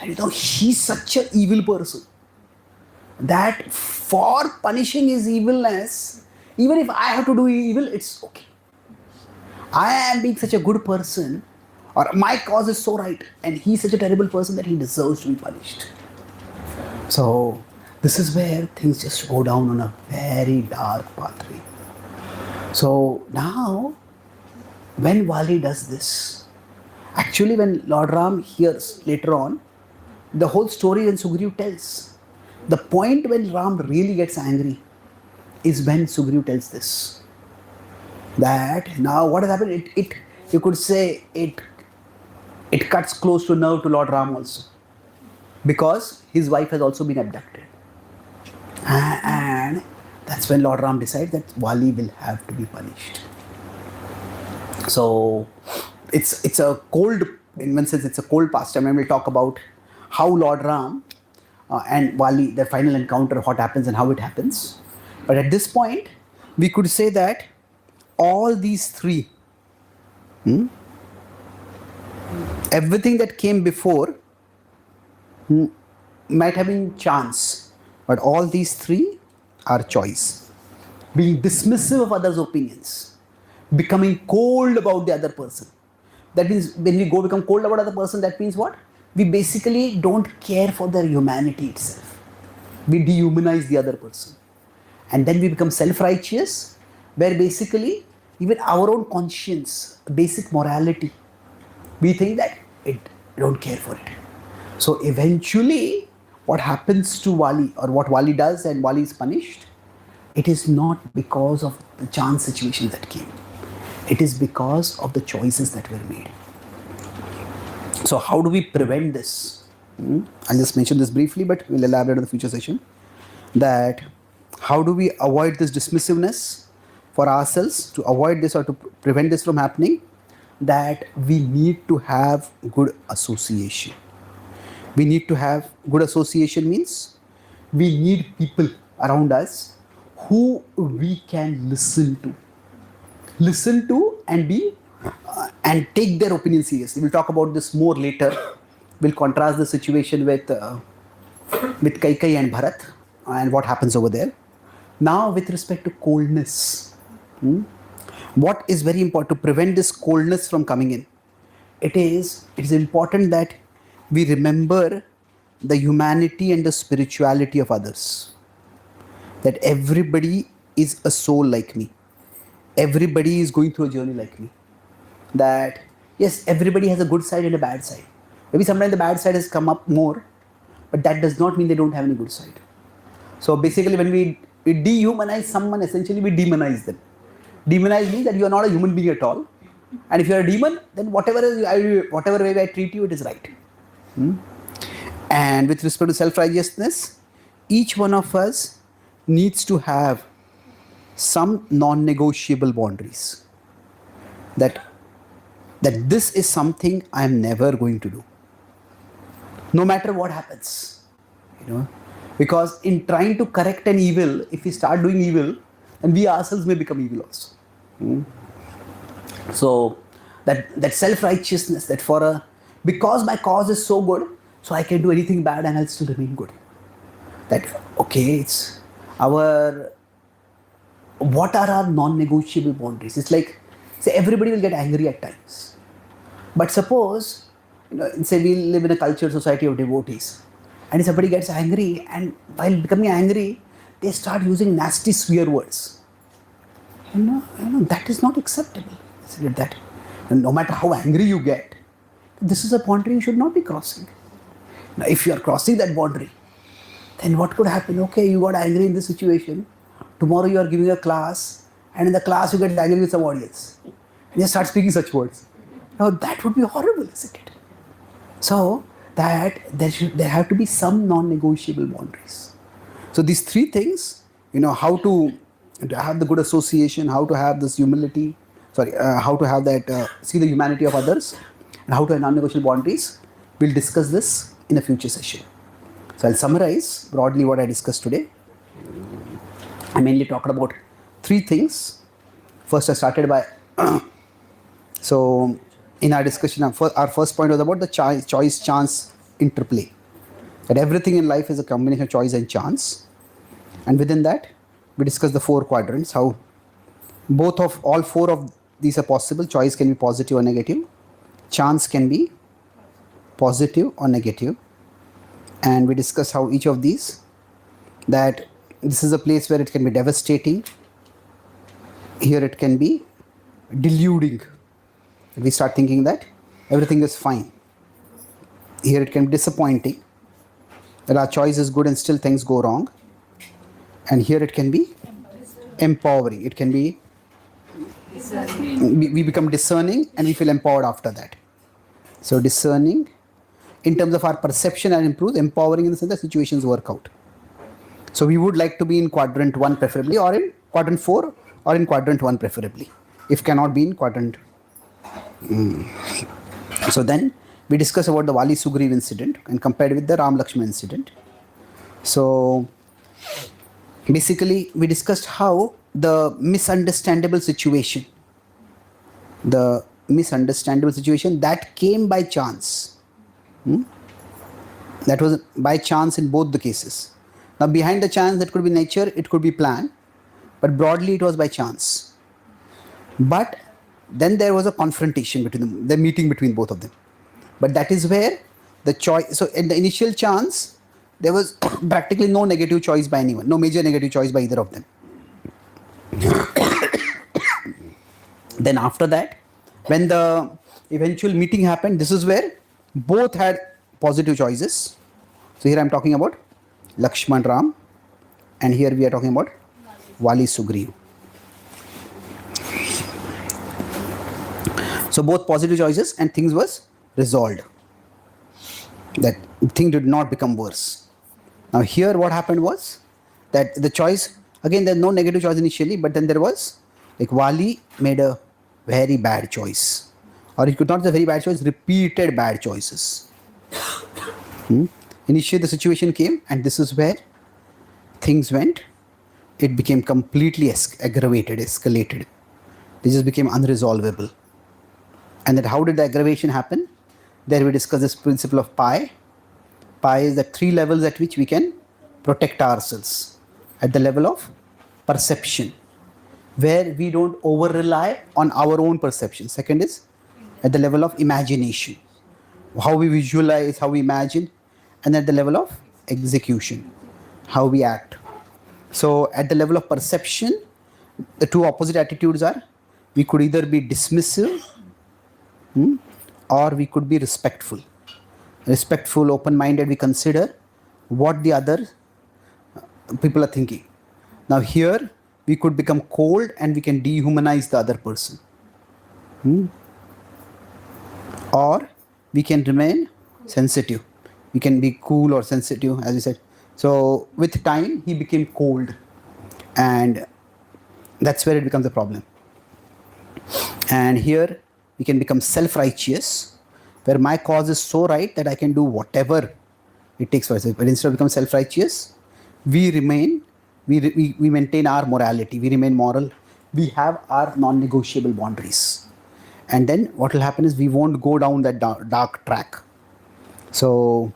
he's such an evil person, that for punishing his evilness, even if I have to do evil, it's okay. I am being such a good person, or my cause is so right, and he's such a terrible person that he deserves to be punished. So this is where things just go down on a very dark pathway. So now, when Wali does this, actually when Lord Ram hears later on, the whole story when Sugriva tells, the point when Ram really gets angry is when Sugriva tells this. That now what has happened, you could say it cuts close to nerve to Lord Ram also. Because his wife has also been abducted. And that's when Lord Ram decides that Wali will have to be punished. So it's a cold, in one sense it's a cold pastime, and we'll talk about how Lord Ram and Wali, their final encounter, what happens and how it happens. But at this point, we could say that all these three, everything that came before might have been chance, but all these three are choice. Being dismissive of others' opinions, becoming cold about the other person. That means when we become cold about other person, that means what? We basically don't care for their humanity itself. We dehumanize the other person. And then we become self-righteous, where basically even our own conscience, basic morality, we think that we don't care for it. So eventually, what happens to Wali, or what Wali does and Wali is punished, it is not because of the chance situations that came. It is because of the choices that were made. So how do we prevent this? I'll just mention this briefly, but we'll elaborate on the future session. That how do we avoid this dismissiveness for ourselves, to avoid this or to prevent this from happening? That we need to have good association. We need to have good association means we need people around us who we can listen to and be and take their opinion seriously. We'll talk about this more later. We'll contrast the situation with Kaikeyi and Bharat and what happens over there. Now, with respect to coldness, what is very important to prevent this coldness from coming in? It is important that we remember the humanity and the spirituality of others. That everybody is a soul like me. Everybody is going through a journey like me. That yes, everybody has a good side and a bad side. Maybe sometimes the bad side has come up more, but that does not mean they don't have any good side. So basically when we dehumanize someone, essentially we demonize them. Demonize means that you are not a human being at all. And if you are a demon, then whatever way I treat you, it is right. And with respect to self-righteousness, each one of us needs to have some non-negotiable boundaries. That this is something I am never going to do. No matter what happens. Because in trying to correct an evil, if we start doing evil, then we ourselves may become evil also. So that self-righteousness, that because my cause is so good, so I can do anything bad and I'll still remain good. That okay, it's what are our non-negotiable boundaries? It's like, say everybody will get angry at times. But suppose, say we live in a cultured society of devotees, and if somebody gets angry, and while becoming angry, they start using nasty swear words. That is not acceptable. That no matter how angry you get, this is a boundary you should not be crossing. Now, if you are crossing that boundary, then what could happen? Okay, you got angry in this situation. Tomorrow you are giving a class, and in the class you get angry with some audience. And you start speaking such words. Now that would be horrible, isn't it? So that there have to be some non-negotiable boundaries. So these three things, how to have the good association, how to have this humility, how to have that, see the humanity of others, and how to have non-negotiable boundaries. We'll discuss this in a future session. So I'll summarize broadly what I discussed today. I mainly talked about three things. First, I started by, so in our discussion, our first point was about the choice-chance interplay. That everything in life is a combination of choice and chance. And within that, we discussed the four quadrants, how all four of these are possible. Choice can be positive or negative. Chance can be positive or negative. And we discussed how each of these, that this is a place where it can be devastating. Here it can be deluding. We start thinking that everything is fine. Here it can be disappointing, that our choice is good and still things go wrong. And here it can be empowering. It can be, we become discerning and we feel empowered after that. So discerning in terms of our perception and improve, empowering in the sense that situations work out. So we would like to be in quadrant 1 preferably, or in quadrant 4, or in quadrant 1 preferably, if cannot be in quadrant. So then we discussed about the Vali Sugriv incident and compared with the Ram Lakshman incident. So basically we discussed how the misunderstandable situation that came by chance, that was by chance in both the cases. Now behind the chance, that could be nature, it could be plan, but broadly it was by chance. But then there was a confrontation between them, the meeting between both of them. But that is where the choice, so in the initial chance, there was practically no negative choice by anyone, no major negative choice by either of them. Then after that, when the eventual meeting happened, this is where both had positive choices. So here I am talking about Lakshman Ram, and here we are talking about Vali Sugriv. So both positive choices and things was resolved. That thing did not become worse. Now here what happened was that the choice, again there's no negative choice initially, but then there was, like Vali made a very bad choice. Or it could not be a very bad choice, repeated bad choices. Initially the situation came, and this is where things went. It became completely aggravated, escalated. It just became unresolvable. And then how did the aggravation happen? There we discuss this principle of pi. Pi is the three levels at which we can protect ourselves. At the level of perception, where we don't over-rely on our own perception. Second is at the level of imagination, how we visualize, how we imagine. And at the level of execution, how we act. So at the level of perception, the two opposite attitudes are, we could either be dismissive, or we could be respectful. Respectful, open-minded, we consider what the other people are thinking. Now here, we could become cold and we can dehumanize the other person. Or we can remain sensitive. We can be cool or sensitive, as you said. So with time, he became cold. And that's where it becomes a problem. And here, we can become self-righteous, where my cause is so right that I can do whatever it takes for us. But instead of becoming self-righteous, we maintain our morality. We remain moral. We have our non-negotiable boundaries. And then what will happen is we won't go down that dark track. So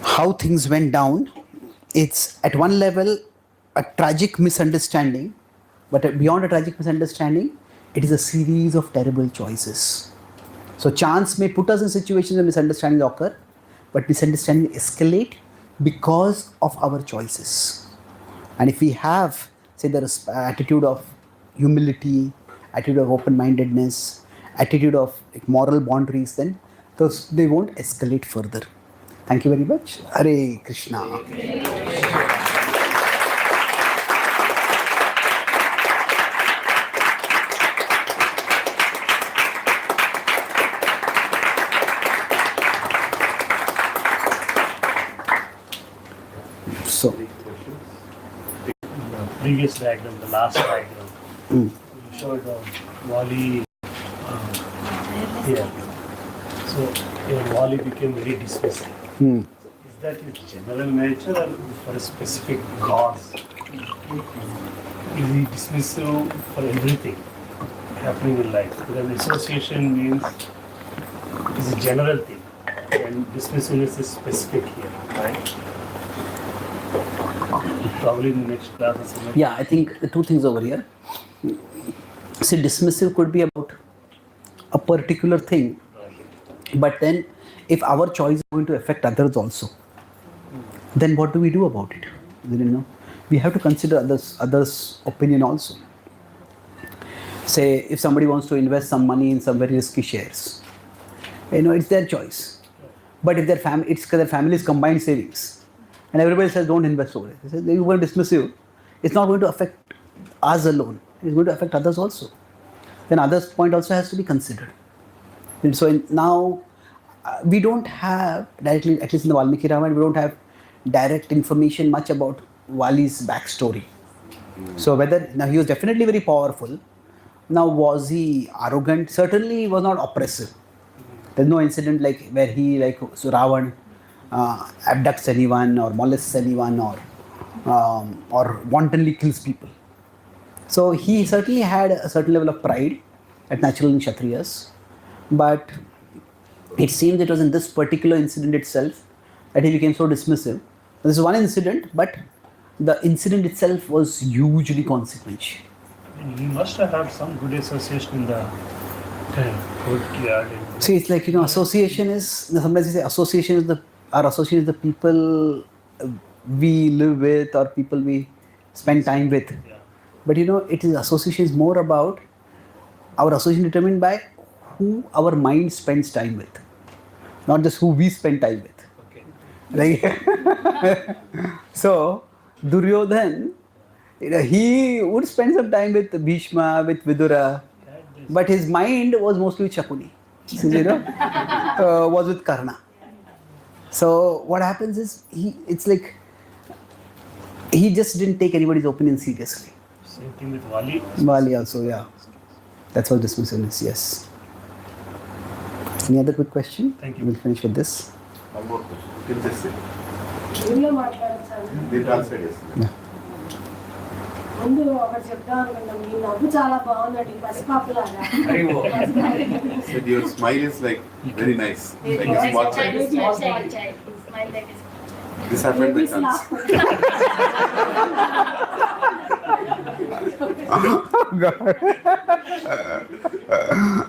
how things went down, it's at one level a tragic misunderstanding, but beyond a tragic misunderstanding, it is a series of terrible choices. So chance may put us in situations where misunderstandings occur, but misunderstandings escalate because of our choices. And if we have, say, the attitude of humility, attitude of open-mindedness, attitude of moral boundaries, then they won't escalate further. Thank you very much. Hare Krishna. So, The previous diagram, the last diagram, you showed Wally here. So Wally became very dismissive. Is that his general nature or for a specific cause? Is he dismissive for everything happening in life? Because association means it's a general thing, and dismissiveness is specific here, right? Probably in the next class or something. yeah, I think the two things over here. See, dismissive could be about a particular thing, but then if our choice is going to affect others also, then what do we do about it? You know, we have to consider others' opinion also. Say, if somebody wants to invest some money in some very risky shares, it's their choice. But if their family, it's their family's combined savings, and everybody says don't invest over it. They say they were dismissive. It's not going to affect us alone. It's going to affect others also. Then others' point also has to be considered. And so now we don't have directly, at least in the Valmiki Ramayana, we don't have direct information much about Vali's backstory. So whether, now he was definitely very powerful. Now was he arrogant? Certainly he was not oppressive. There's no incident like where he, like so Ravan, abducts anyone or molests anyone or wantonly kills people. So he certainly had a certain level of pride at natural in Kshatriyas, but it seems it was in this particular incident itself that he became so dismissive. This is one incident, but the incident itself was hugely consequential. He must have had some good association in the courtyard. See, it's like, association is, sometimes you say association is our association is the people we live with or people we spend time with. Yeah. But it is association is more about our association determined by who our mind spends time with, not just who we spend time with. Okay. So Duryodhan, he would spend some time with Bhishma, with Vidura, but his mind was mostly with Shakuni, was with Karna. So what happens is it's like he just didn't take anybody's opinion seriously. Same thing with Wali. Wali also, yeah. That's what dismissiveness, yes. Any other quick question? Thank you. We'll finish with this. One more question. You can just say. ఊళ్ళో మాట్లాడతాను They translate yes. Yeah. ముందు ఒకటి చెప్దాం అనుకున్నాం మీ నవ్వు చాలా బాగుందండి పసిపాపలాగా Said your smile is like very nice, like a small child. This happened by chance. God.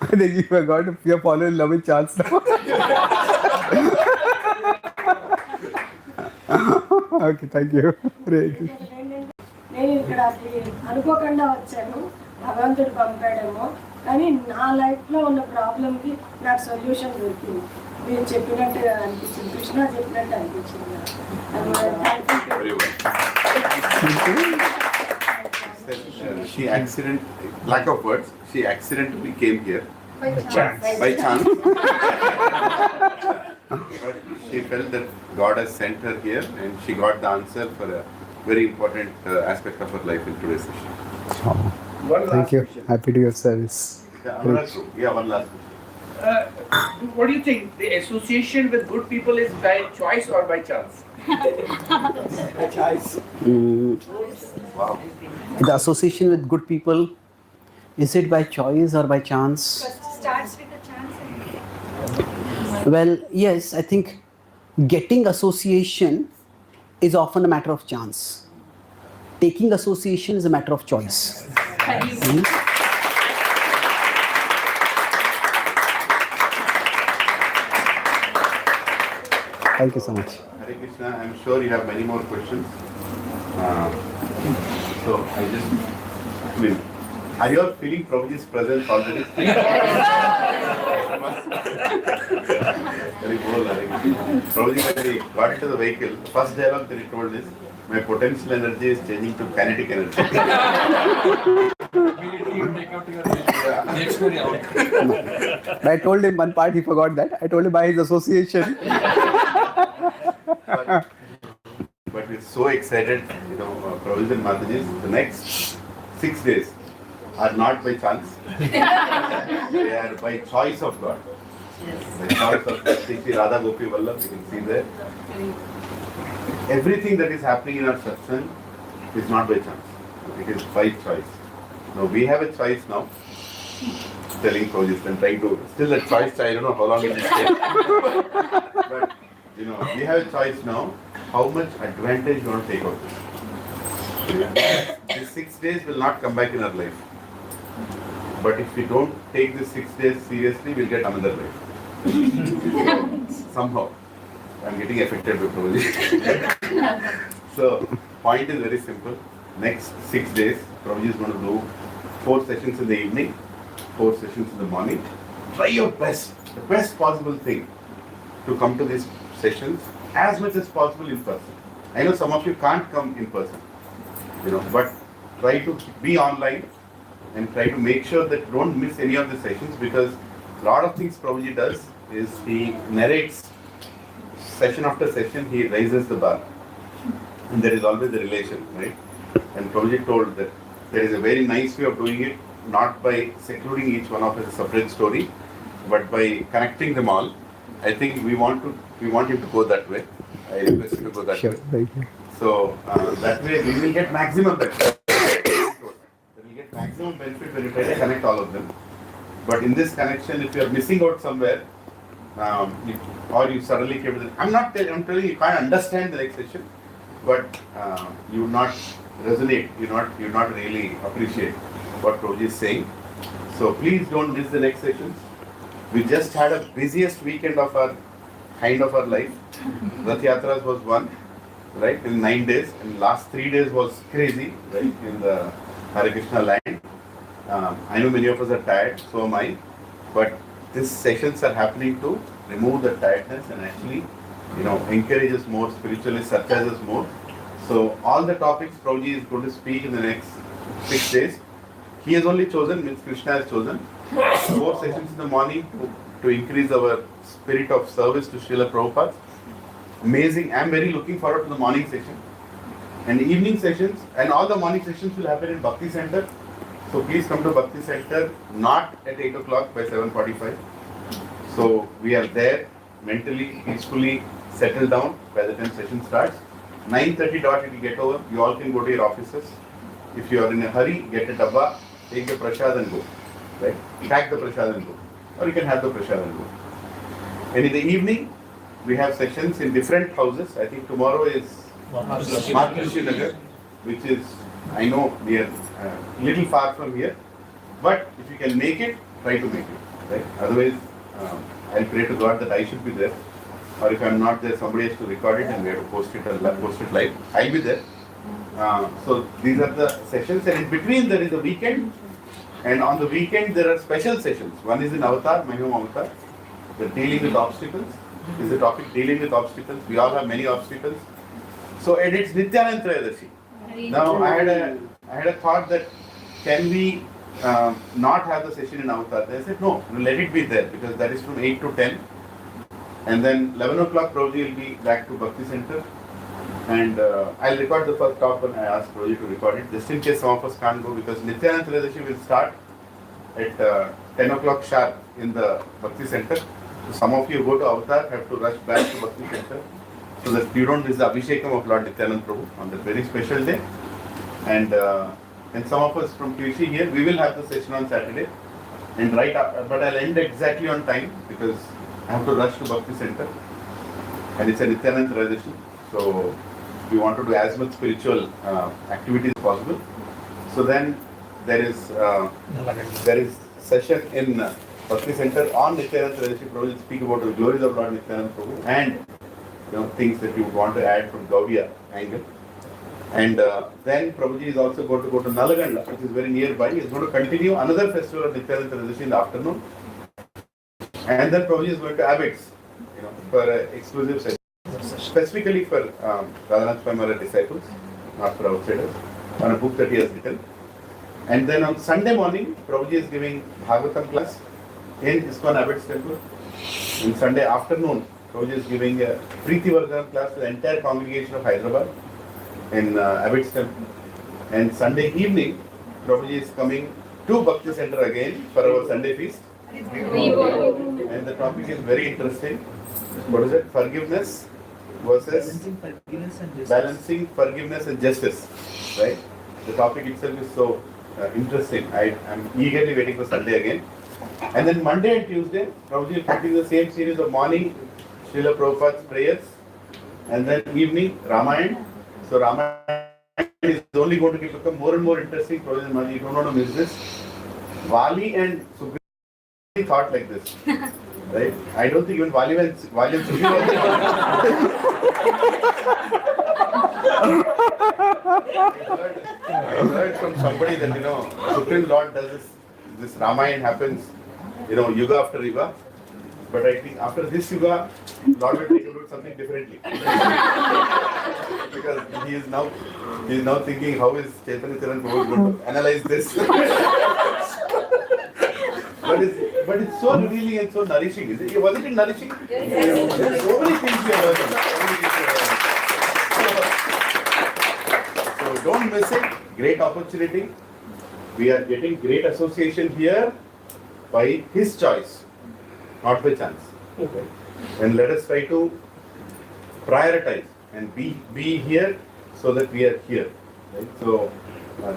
I think you forgot if you're following love with chance now. Okay, thank you. నేను ఇక్కడ అనుకోకుండా వచ్చాను, భగవంతుడు పంపాడేమో, కానీ నా లైఫ్లో ఉన్న ప్రాబ్లంకి నాకు సొల్యూషన్ దొరికింది. మీరు చెప్పినట్టు అనిపించింది, కృష్ణ చెప్పినట్టు అనిపించింది. Very well. She lack of words, she accidentally came here by chance. But she felt that God has sent her here and she got the answer for a very important aspect of her life in today's session. Thank you. Happy to your service. Yeah, one last question. What do you think? The association with good people is by choice or by chance? By choice. Wow. The association with good people, is it by choice or by chance? First starts with a chance. Well, yes, I think getting association is often a matter of chance. Taking association is a matter of choice. Thank you so much. Hare Krishna, I'm sure you have many more questions. So are you all feeling Prabhuji's presence already? very bold. Prabhuji, when he got into the vehicle, the first dialogue that he told is, my potential energy is changing to kinetic energy. But I told him one part, he forgot that. I told him by his association. But we're so excited, Prabhuji and Mataji, the next 6 days are not by chance. They are by choice of God. By choice of God. See Radha Gopi Vallabh, you can see there. Everything that is happening in our satsang is not by chance. It is by choice. Now we have a choice now. Telling Prabhuji and trying to, still a choice, I don't know how long it will take. But, we have a choice now. How much advantage you want to take of this? These 6 days will not come back in our life. But if we don't take these 6 days seriously, we'll get another life. Somehow. I'm getting affected with Prabhuji. So, point is very simple. Next 6 days, Prabhuji is going to do 4 sessions in the evening, 4 sessions in the morning. Try your best, the best possible thing to come to these sessions as much as possible in person. I know some of you can't come in person, but try to be online and try to make sure that you don't miss any of the sessions, because a lot of things Prabhuji does is he narrates session after session, he raises the bar. And there is always a relation, right? And Prabhuji told that there is a very nice way of doing it, not by secluding each one of as a separate story, but by connecting them all. I think we want him to go that way. I request him to go that way. Thank you. So that way we will get maximum benefit. We will get maximum benefit when you try to connect all of them. But in this connection, if you are missing out somewhere, or you suddenly came to the, I'm telling you can't understand the next session, but you will not resonate, you not really appreciate what Prabhuji is saying. So please don't miss the next sessions. We just had a busiest weekend of our life. Rath Yatras was one, right, in 9 days, and last 3 days was crazy, right, in the Hare Krishna land. I know many of us are tired, so am I, but these sessions are happening to remove the tiredness and actually, encourage us more spiritually, surcharge us more. So all the topics Prabhuji is going to speak in the next 6 days. He has only chosen, means Krishna has chosen, 4 sessions in the morning to increase our spirit of service to Srila Prabhupada. Amazing. I'm very looking forward to the morning session. And evening sessions, and all the morning sessions will happen in Bhakti Center. So please come to Bhakti Center, not at 8 o'clock, by 7:45. So we are there, mentally, peacefully settled down by the time session starts. 9:30 dot it will get over. You all can go to your offices. If you are in a hurry, get a dabba, take the prasad and go. Right? Pack the prasad and go. Or you can have the prasad and go. And in the evening, we have sessions in different houses. I think tomorrow is Maharshi Nagar, which is, I know, near, little far from here. But if you can make it, try to make it. Right? Otherwise, I'll pray to God that I should be there. Or if I'm not there, somebody has to record it and we have to post it live. I'll be there. So these are the sessions, and in between there is a weekend. And on the weekend there are special sessions. One is in Avatar, Mahimam Avatar, the dealing with obstacles. Is the topic dealing with obstacles. We all have many obstacles. So, and it's Nityanand Trayadashi. Now I had a thought that can we not have the session in Avatar? They said no, let it be there, because that is from 8 to 10. And then 11 o'clock Prabhuji will be back to Bhakti Center. And I'll record the first talk when I ask Prabhuji to record it, just in case some of us can't go, because Nityanand Trayadashi will start at 10 o'clock sharp in the Bhakti Center. So some of you who go to Avatar have to rush back to Bhakti Center so that you don't miss the Abhishekam of Lord Nityanand Prabhu on that very special day. And some of us from QC here, we will have the session on Saturday. And right after, but I'll end exactly on time because I have to rush to Bhakti Center. And it's a Nityanand Trayadashi. So we want to do as much spiritual activity as possible. So then there is session in Bhakti Center on Nityanand Trayadashi. Prabhu will speak about the glories of Lord Nityanand Prabhu and things that you would want to add from Gaudiya angle. And then Prabhuji is also going to go to Nalaganda, which is very nearby. He is going to continue another festival of Nityanand Trayadashi in the afternoon. And then Prabhuji is going to Abbott's for an exclusive session, specifically for Radhanath Swamara disciples, not for outsiders, on a book that he has written. And then on Sunday morning, Prabhuji is giving Bhagavatam class in ISKCON Abbott's temple. On Sunday afternoon, Prabhuji is giving a Preeti Vardhanam class to the entire congregation of Hyderabad in Abbott's temple. And Sunday evening, Prabhuji is coming to Bhakti Center again for our Sunday feast. And the topic is very interesting. What is it? Forgiveness versus balancing forgiveness and justice. Right? The topic itself is so interesting. I'm eagerly waiting for Sunday again. And then Monday and Tuesday, Prabhuji will continue the same series of morning Srila Prabhupada's prayers, and then evening Ramayana. So Ramayana is only going to become more and more interesting. Prabhuji, you don't want to miss this. Vali and Sugriva thought like this, right? I don't think even Vali and Sugriva. I heard from somebody that Supreme Lord does this Ramayana happens, yuga after yuga. But I think after this yuga, Lord will take a look something differently. Because he is now thinking how is Chaitanya Charan Prabhu going to analyze this. But it's so revealing and so nourishing. Wasn't it nourishing? Yes. There are so many things we are learning. So don't miss it. Great opportunity. We are getting great association here by his choice, not by chance. Okay. And let us try to prioritize and be here so that we are here. Right? So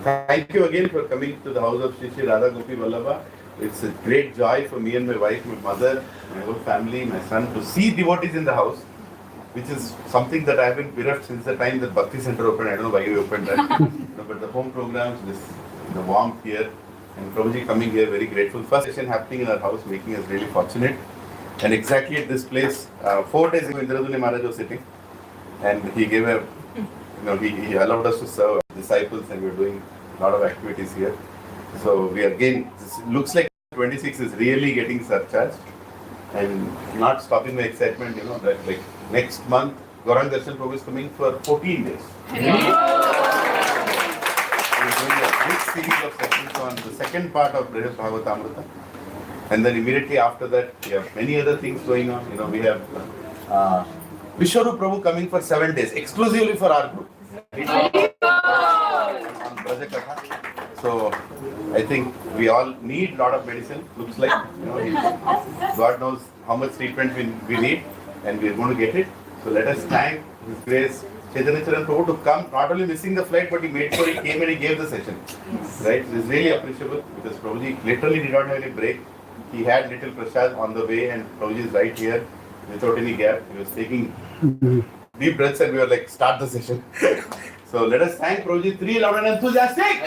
thank you again for coming to the house of Shri Radha Gopi Vallabha. It's a great joy for me and my wife, my mother, my whole family, my son to see devotees in the house, which is something that I have been bereft since the time that Bhakti Center opened. I don't know why we opened that. But the home programs, the warmth here, and Prabhuji coming here, very grateful. First session happening in our house, making us really fortunate. And exactly at this place, 4 days ago, Indraduni Maharaj was sitting, and he gave he allowed us to serve disciples, and we're doing a lot of activities here. So we again, this looks like 26 is really getting surcharged, and not stopping my excitement, that like next month, Gaurang Darshan Prabhu is coming for 14 days. We're doing a big series of sessions on the second part of Brihad Bhagavatamrita. And then immediately after that, we have many other things going on. We have Vishwarup Prabhu coming for 7 days, exclusively for our group. On Brajakatha. So I think we all need a lot of medicine. Looks like, God knows how much treatment we need, and we are going to get it. So let us thank His Grace Chaitanya Charan Prabhu to come, not only missing the flight, but he made sure he came and he gave the session. Yes. Right? This is really appreciable because Prabhuji literally did not have any break. He had little prasad on the way, and Prabhuji is right here without any gap. He was taking deep breaths, and we were like, start the session. So let us thank Prabhuji. 3 loud and enthusiastic.